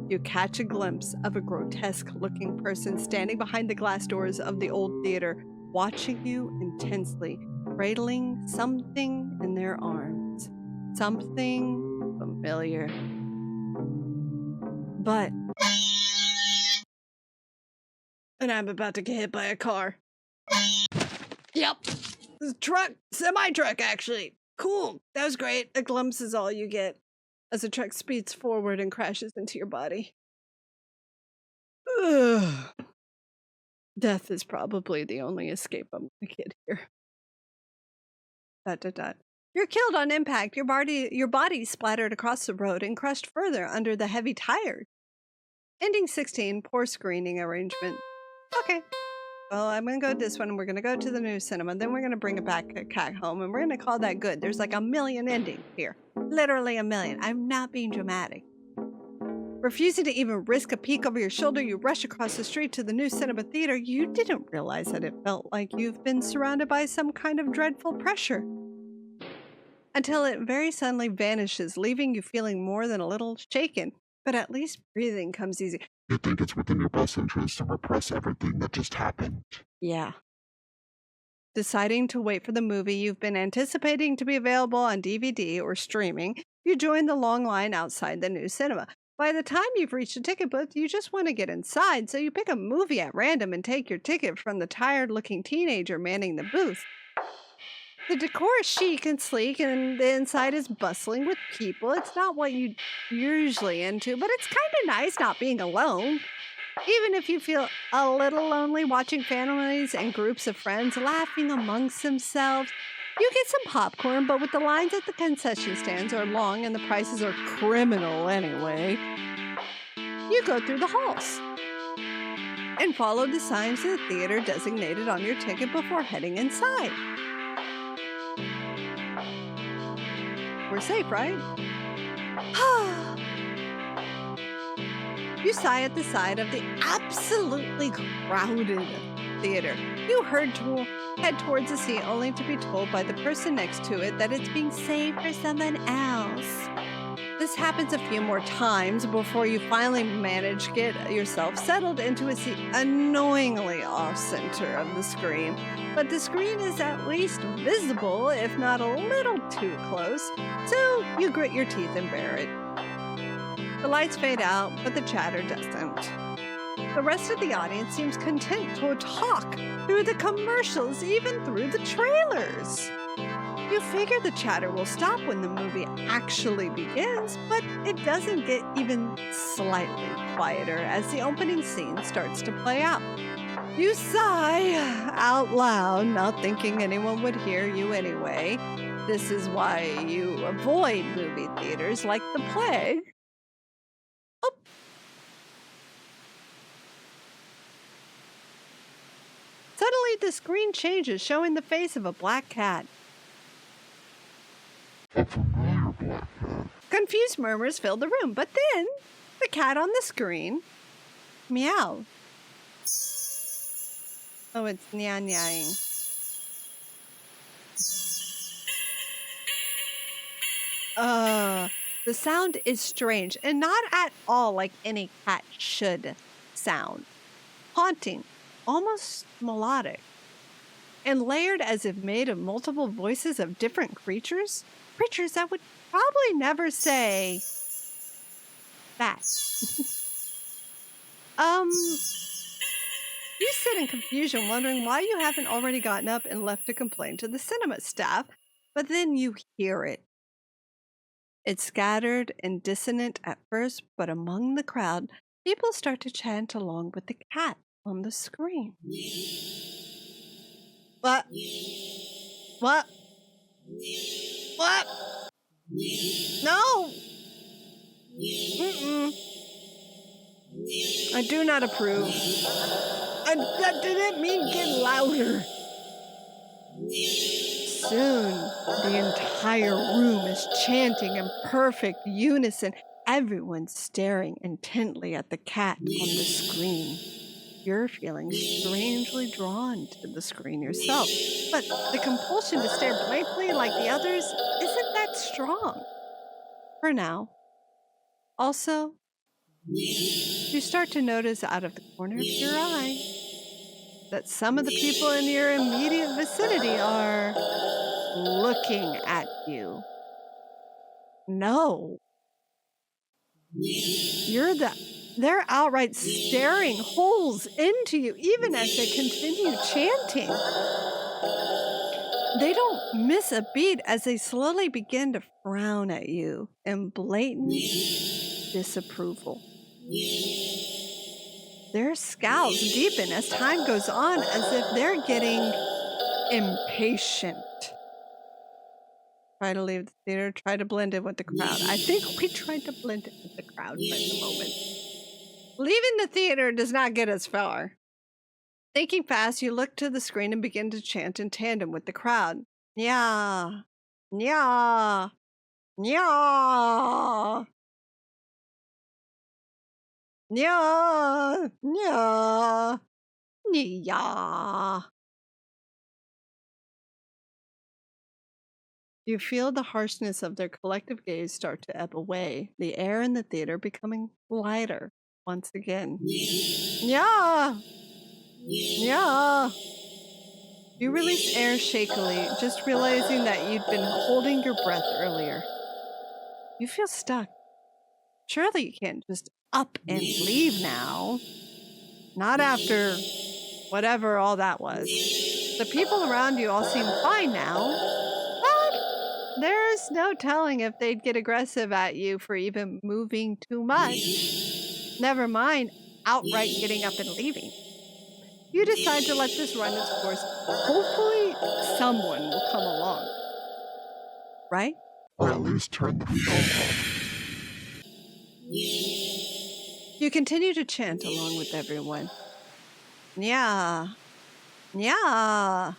You catch a glimpse of a grotesque-looking person standing behind the glass doors of the old theater, watching you intensely, cradling something in their arms. Something familiar. But... And I'm about to get hit by a car. Yep. Truck. Semi-truck, actually. Cool. That was great. A glimpse is all you get as the truck speeds forward and crashes into your body. Ugh. Death is probably the only escape I'm gonna get here. ... You're killed on impact. Your body splattered across the road and crushed further under the heavy tires. Ending 16, poor screening arrangement. Okay. Oh, I'm going to go to this one. We're going to go to the new cinema. Then we're going to bring it back home. And we're going to call that good. There's like a million endings here. Literally a million. I'm not being dramatic. Refusing to even risk a peek over your shoulder, you rush across the street to the new cinema theater. You didn't realize that it felt like you've been surrounded by some kind of dreadful pressure. Until it very suddenly vanishes, leaving you feeling more than a little shaken. But at least breathing comes easy. You think it's within your best interest to repress everything that just happened. Yeah. Deciding to wait for the movie you've been anticipating to be available on DVD or streaming, you join the long line outside the new cinema. By the time you've reached the ticket booth, you just want to get inside, so you pick a movie at random and take your ticket from the tired-looking teenager manning the booth. The decor is chic and sleek, and the inside is bustling with people. It's not what you're usually into, but it's kind of nice not being alone. Even if you feel a little lonely watching families and groups of friends laughing amongst themselves, you get some popcorn, but with the lines at the concession stands are long and the prices are criminal anyway, you go through the halls and follow the signs of the theater designated on your ticket before heading inside. We're safe, right? You sigh at the sight of the absolutely crowded theater. You head towards the seat only to be told by the person next to it that it's being saved for someone else. This happens a few more times before you finally manage to get yourself settled into a seat annoyingly off-center of the screen. But the screen is at least visible, if not a little too close, so you grit your teeth and bear it. The lights fade out, but the chatter doesn't. The rest of the audience seems content to talk through the commercials, even through the trailers. You figure the chatter will stop when the movie actually begins, but it doesn't get even slightly quieter as the opening scene starts to play out. You sigh out loud, not thinking anyone would hear you anyway. This is why you avoid movie theaters like the plague. Oh. Suddenly, the screen changes, showing the face of a black cat. A familiar black cat. Confused murmurs fill the room, but then the cat on the screen meow. Oh, it's nya-nyaing. The sound is strange and not at all like any cat should sound. Haunting, almost melodic, and layered as if made of multiple voices of different creatures. Creatures that would probably never say that. You sit in confusion, wondering why you haven't already gotten up and left to complain to the cinema staff, but then you hear it. It's scattered and dissonant at first, but among the crowd, people start to chant along with the cat on the screen. What? What? What? No! Mm-mm. I do not approve. That didn't mean get louder. Soon, the entire room is chanting in perfect unison, everyone staring intently at the cat on the screen. You're feeling strangely drawn to the screen yourself, but the compulsion to stare blankly like the others isn't that strong. For now. Also, you start to notice out of the corner of your eye that some of the people in your immediate vicinity are looking at you. No. They're outright staring holes into you, even as they continue chanting. They don't miss a beat as they slowly begin to frown at you in blatant disapproval. Their scowls deepen as time goes on, as if they're getting impatient. Try to leave the theater, try to blend in with the crowd. I think we tried to blend in with the crowd for the moment. Leaving the theater does not get us far. Thinking fast, you look to the screen and begin to chant in tandem with the crowd. Nya, nya, nya, nya, nya, nya. You feel the harshness of their collective gaze start to ebb away, the air in the theater becoming lighter once again. Yeah! Yeah! You release air shakily, just realizing that you'd been holding your breath earlier. You feel stuck. Surely you can't just up and leave now. Not after whatever all that was. The people around you all seem fine now, but there's no telling if they'd get aggressive at you for even moving too much. Never mind outright getting up and leaving. You decide to let this run its course. Hopefully someone will come along. Right? Or at least turn the film off. You continue to chant along with everyone. Nya, nya,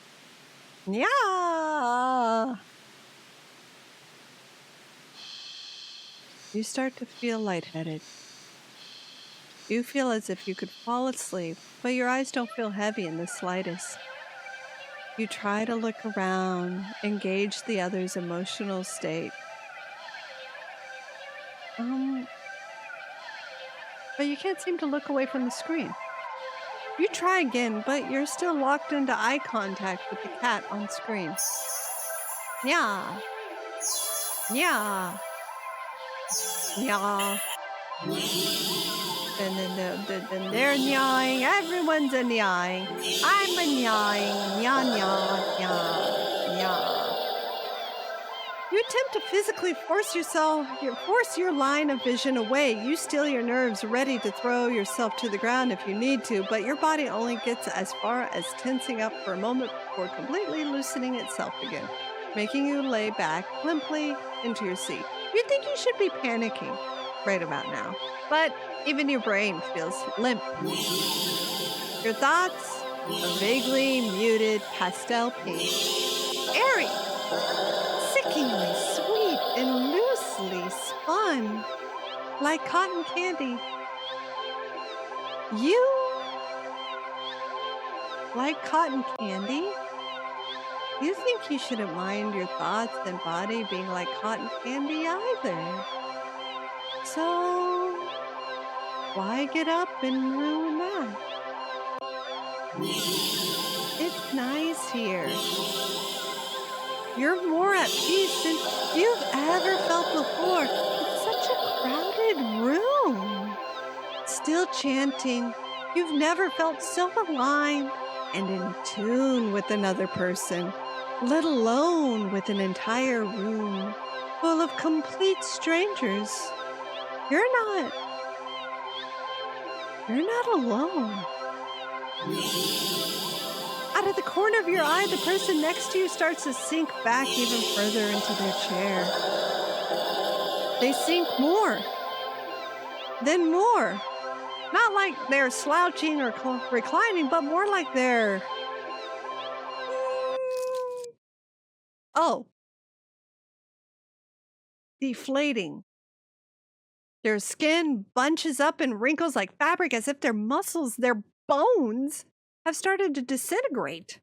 nya. You start to feel lightheaded. You feel as if you could fall asleep, but your eyes don't feel heavy in the slightest. You try to look around, engage the other's emotional state. But you can't seem to look away from the screen. You try again, but you're still locked into eye contact with the cat on screen. Nya. Nya. Nya. And then they're nyawing. Everyone's a nyawing. I'm a nyawing. Nya, nya, nya, nya. You attempt to physically force your line of vision away. You steel your nerves, ready to throw yourself to the ground if you need to, but your body only gets as far as tensing up for a moment before completely loosening itself again, making you lay back limply into your seat. You'd think you should be panicking right about now, but even your brain feels limp. Your thoughts are vaguely muted pastel pink, airy, sickingly sweet and loosely spun, like cotton candy. You like cotton candy? You think you shouldn't mind your thoughts and body being like cotton candy either. So, why get up and ruin that? It's nice here. You're more at peace than you've ever felt before. It's such a crowded room. Still chanting, you've never felt so aligned and in tune with another person, let alone with an entire room full of complete strangers. You're not alone. Out of the corner of your eye, the person next to you starts to sink back even further into their chair. They sink more, then more. Not like they're slouching or reclining, but more like they're... deflating. Their skin bunches up and wrinkles like fabric as if their muscles, their bones, have started to disintegrate.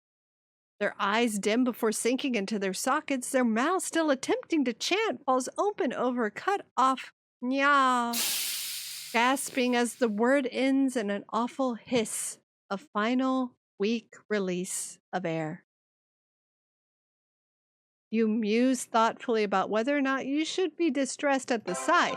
Their eyes dim before sinking into their sockets. Their mouth, still attempting to chant, falls open over a cut-off nya, gasping as the word ends in an awful hiss, a final, weak release of air. You muse thoughtfully about whether or not you should be distressed at the sight.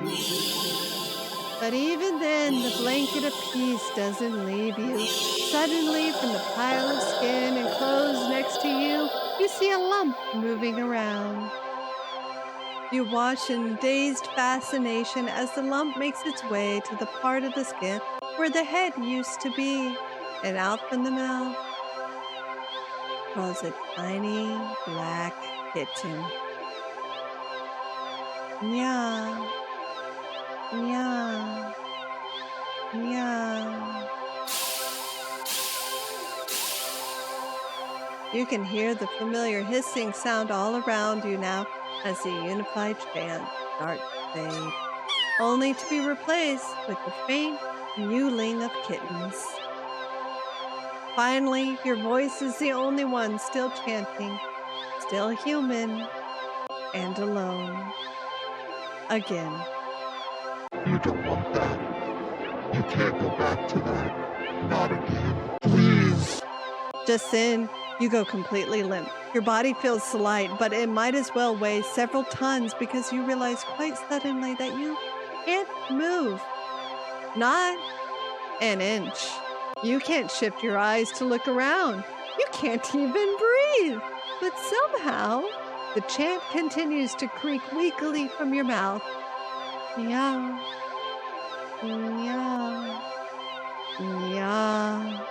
But even then, the blanket of peace doesn't leave you. Suddenly, from the pile of skin and clothes next to you, you see a lump moving around. You watch in dazed fascination as the lump makes its way to the part of the skin where the head used to be, and out from the mouth crawls a tiny black kitten. Meow. Meow. Meow. You can hear the familiar hissing sound all around you now as the unified chant starts to fade, only to be replaced with the faint mewling of kittens. Finally, your voice is the only one still chanting, still human, and alone. Again. You don't want that. You can't go back to that. Not again. Please. Just then, you go completely limp. Your body feels light, but it might as well weigh several tons because you realize quite suddenly that you can't move. Not an inch. You can't shift your eyes to look around. You can't even breathe. But somehow, the chant continues to creak weakly from your mouth. Meow. Meow. Meow.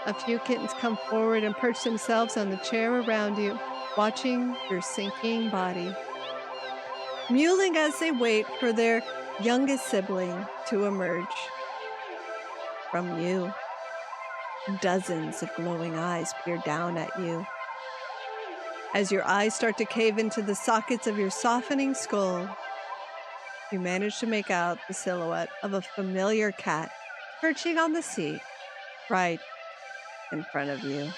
A few kittens come forward and perch themselves on the chair around you, watching your sinking body, mewling as they wait for their youngest sibling to emerge. From you, dozens of glowing eyes peer down at you. As your eyes start to cave into the sockets of your softening skull, you manage to make out the silhouette of a familiar cat perching on the seat right in front of you.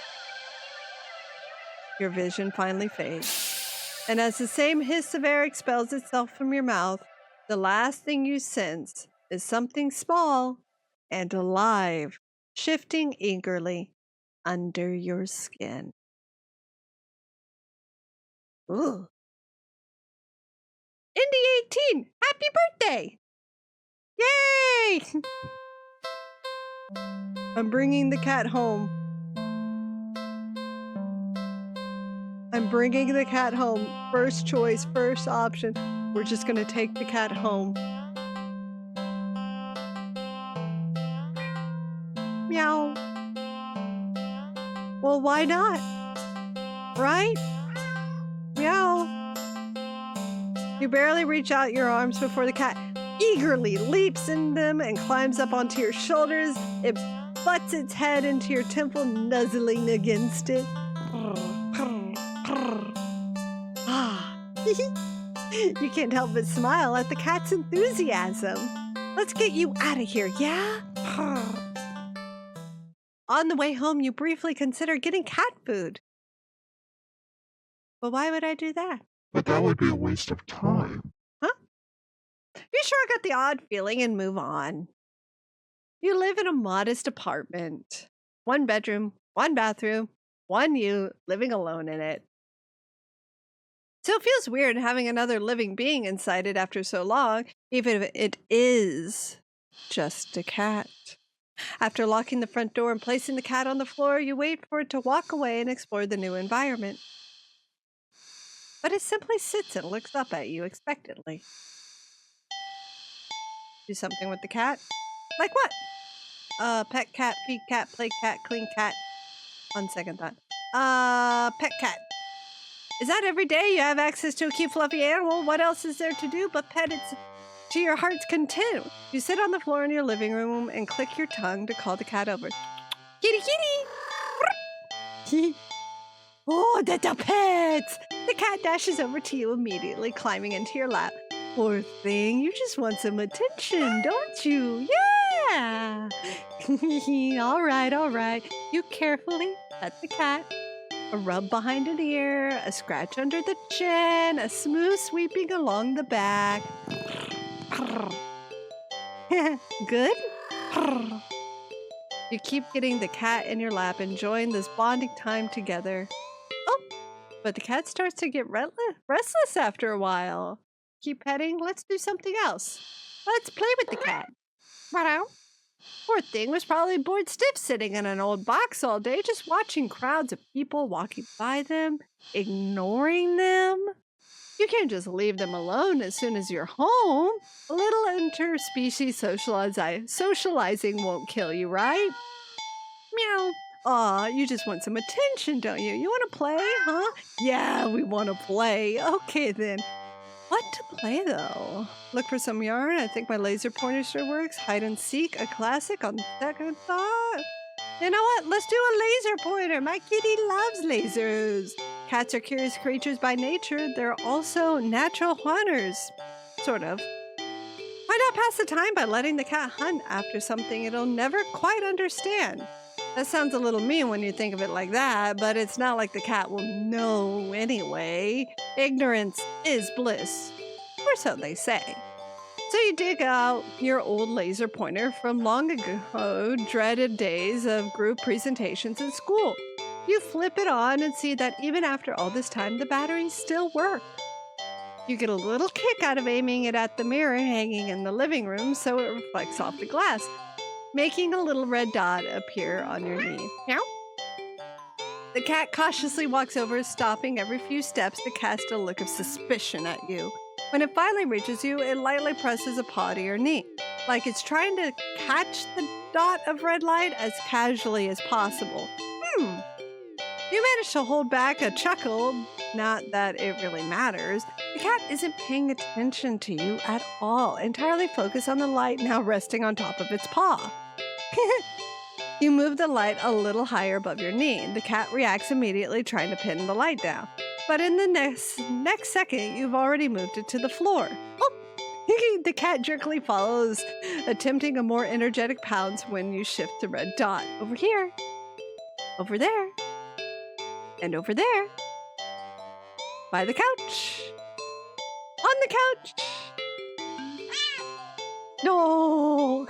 Your vision finally fades, and as the same hiss of air expels itself from your mouth, the last thing you sense is something small and alive shifting eagerly under your skin. Ooh. Indy 18, happy birthday! Yay! I'm bringing the cat home. I'm bringing the cat home. First choice, first option. We're just gonna take the cat home. Meow. Well, why not? Right? Meow. You barely reach out your arms before the cat eagerly leaps in them and climbs up onto your shoulders. It butts its head into your temple, nuzzling against it. You can't help but smile at the cat's enthusiasm. Let's get you out of here, yeah? On the way home, you briefly consider getting cat food. But why would I do that? But that would be a waste of time. Huh? You sure got the odd feeling and move on. You live in a modest apartment. 1 bedroom, 1 bathroom, 1 you living alone in it. So it feels weird having another living being inside it after so long, even if it is just a cat. After locking the front door and placing the cat on the floor, you wait for it to walk away and explore the new environment. But it simply sits and looks up at you expectantly. Do something with the cat? Like what? Pet cat, feed cat, play cat, clean cat. On second thought. Pet cat. Is that every day you have access to a cute fluffy animal? What else is there to do but pet it to your heart's content? You sit on the floor in your living room and click your tongue to call the cat over. Kitty, kitty! Oh, the pets! The cat dashes over to you immediately, climbing into your lap. Poor thing, you just want some attention, don't you? Yeah! All right. You carefully pet the cat. A rub behind an ear, a scratch under the chin, a smooth sweeping along the back. Good? You keep getting the cat in your lap, enjoying this bonding time together. Oh, but the cat starts to get restless after a while. Keep petting, let's do something else. Let's play with the cat. Poor thing was probably bored stiff sitting in an old box all day, just watching crowds of people walking by them, ignoring them. You can't just leave them alone as soon as you're home. A little interspecies socializing won't kill you, right? Meow. Aw, you just want some attention, don't you? You want to play, huh? Yeah, we want to play. Okay, then. What to play, though? Look for some yarn. I think my laser pointer sure works. Hide and seek, a classic on second thought. You know what? Let's do a laser pointer. My kitty loves lasers. Cats are curious creatures by nature. They're also natural hunters. Sort of. Why not pass the time by letting the cat hunt after something it'll never quite understand? That sounds a little mean when you think of it like that, but it's not like the cat will know anyway. Ignorance is bliss, or so they say. So you dig out your old laser pointer from long ago dreaded days of group presentations in school. You flip it on and see that even after all this time, the batteries still work. You get a little kick out of aiming it at the mirror hanging in the living room so it reflects off the glass, making a little red dot appear on your knee. Meow. The cat cautiously walks over, stopping every few steps to cast a look of suspicion at you. When it finally reaches you, it lightly presses a paw to your knee, like it's trying to catch the dot of red light as casually as possible. You manage to hold back a chuckle, not that it really matters. The cat isn't paying attention to you at all, entirely focused on the light now resting on top of its paw. You move the light a little higher above your knee. The cat reacts immediately, trying to pin the light down. But in the next second, you've already moved it to the floor. Oh! The cat jerkily follows, attempting a more energetic pounce when you shift the red dot. Over here. Over there. And over there. By the couch. On the couch. No.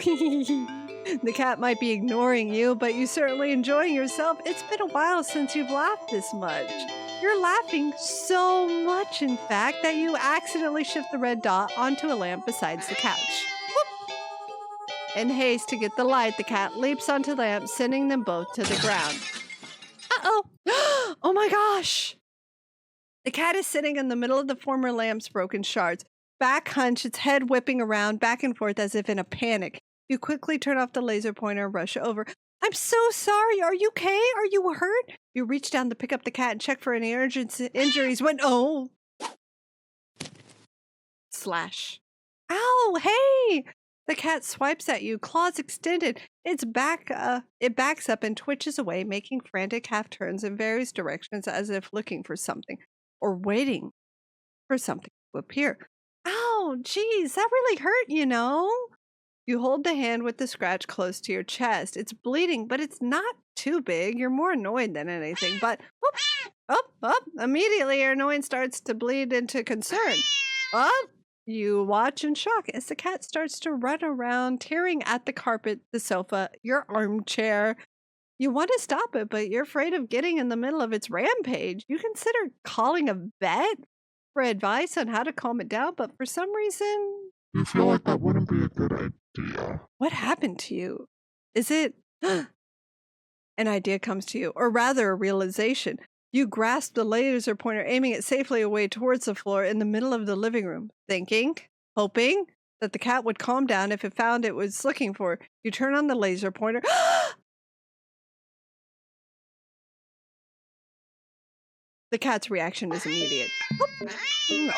The cat might be ignoring you, but you're certainly enjoying yourself. It's been a while since you've laughed this much. You're laughing so much, in fact, that you accidentally shift the red dot onto a lamp beside the couch. Whoop. In haste to get the light, the cat leaps onto the lamp, sending them both to the ground. Uh-oh. Oh my gosh. The cat is sitting in the middle of the former lamp's broken shards, back hunched, its head whipping around back and forth as if in a panic. You quickly turn off the laser pointer and rush over. I'm so sorry. Are you okay? Are you hurt? You reach down to pick up the cat and check for any injuries when slash. Ow, hey! The cat swipes at you, claws extended. It backs up and twitches away, making frantic half turns in various directions as if looking for something or waiting for something to appear. Ow, geez, that really hurt, you know? You hold the hand with the scratch close to your chest. It's bleeding, but it's not too big. You're more annoyed than anything, but immediately your annoyance starts to bleed into concern. You watch in shock as the cat starts to run around, tearing at the carpet, the sofa, your armchair. You want to stop it, but you're afraid of getting in the middle of its rampage. You consider calling a vet for advice on how to calm it down, but for some reason... You feel like that wouldn't be a good idea. What happened to you? Is it... An idea comes to you, or rather a realization. You grasp the laser pointer, aiming it safely away towards the floor in the middle of the living room, thinking, hoping that the cat would calm down if it found it was looking for. You turn on the laser pointer. The cat's reaction is immediate. No.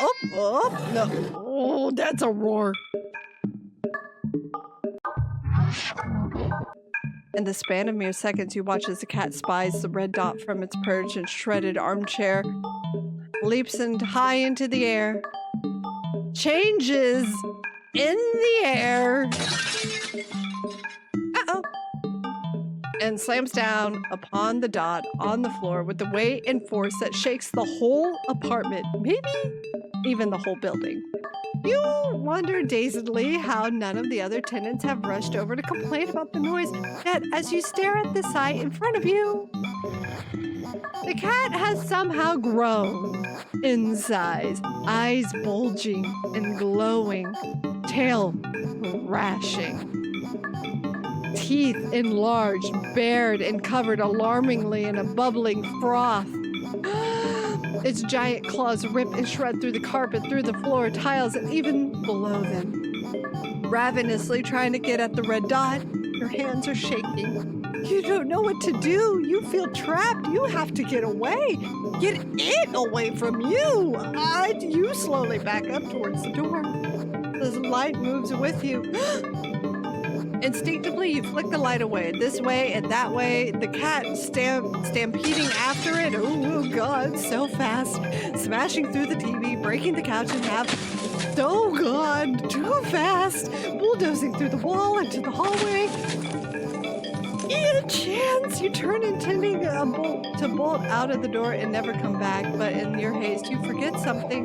Oh, that's a roar. In the span of mere seconds, you watch as the cat spies the red dot from its perch and shredded armchair, leaps high into the air, changes in the air, and slams down upon the dot on the floor with the weight and force that shakes the whole apartment, maybe even the whole building. You wonder dazedly how none of the other tenants have rushed over to complain about the noise, yet as you stare at the sight in front of you, the cat has somehow grown in size, eyes bulging and glowing, tail thrashing, teeth enlarged, bared, and covered alarmingly in a bubbling froth. Its giant claws rip and shred through the carpet, through the floor, tiles, and even below them. Ravenously trying to get at the red dot, your hands are shaking. You don't know what to do. You feel trapped. You have to get away. Get it away from you. You slowly back up towards the door. The light moves with you. Instinctively, you flick the light away, this way and that way. The cat stampeding after it. Oh God, so fast. Smashing through the TV, breaking the couch in half. Oh God, too fast. Bulldozing through the wall into the hallway. Chance! You turn intending to bolt out of the door and never come back, but in your haste, you forget something.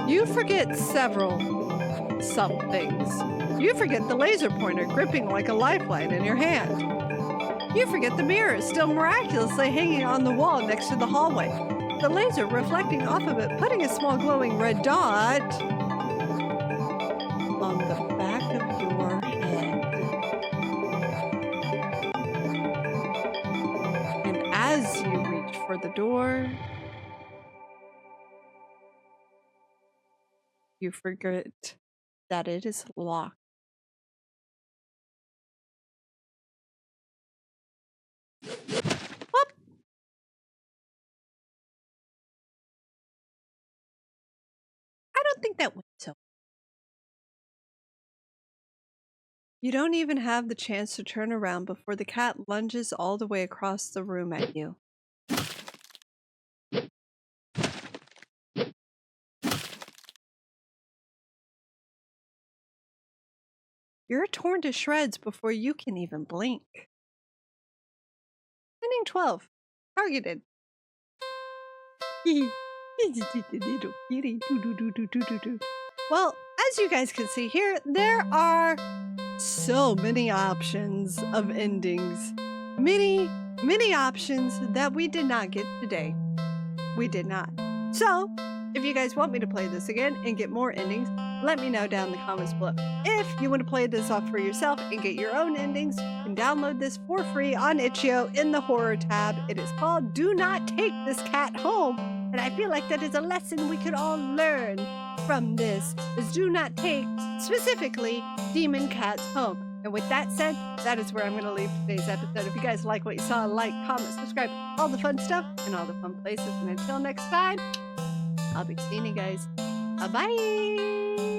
You forget several somethings. You forget the laser pointer gripping like a lifeline in your hand. You forget the mirror still miraculously hanging on the wall next to the hallway. The laser reflecting off of it, putting a small glowing red dot on the back of your head. And as you reach for the door, you forget that it is locked. Whoop. I don't think that went so. You don't even have the chance to turn around before the cat lunges all the way across the room at you. You're torn to shreds before you can even blink. Ending 12. Targeted. Well, as you guys can see here, there are so many options of endings. Many options that we did not get today. We did not. So, if you guys want me to play this again and get more endings, let me know down in the comments below. If you want to play this off for yourself and get your own endings, you can download this for free on itch.io in the horror tab. It is called Do Not Take This Cat Home. And I feel like that is a lesson we could all learn from this, is do not take, specifically, demon cats home. And with that said, that is where I'm going to leave today's episode. If you guys like what you saw, like, comment, subscribe, all the fun stuff, and all the fun places. And until next time, I'll be seeing you guys. Bye-bye!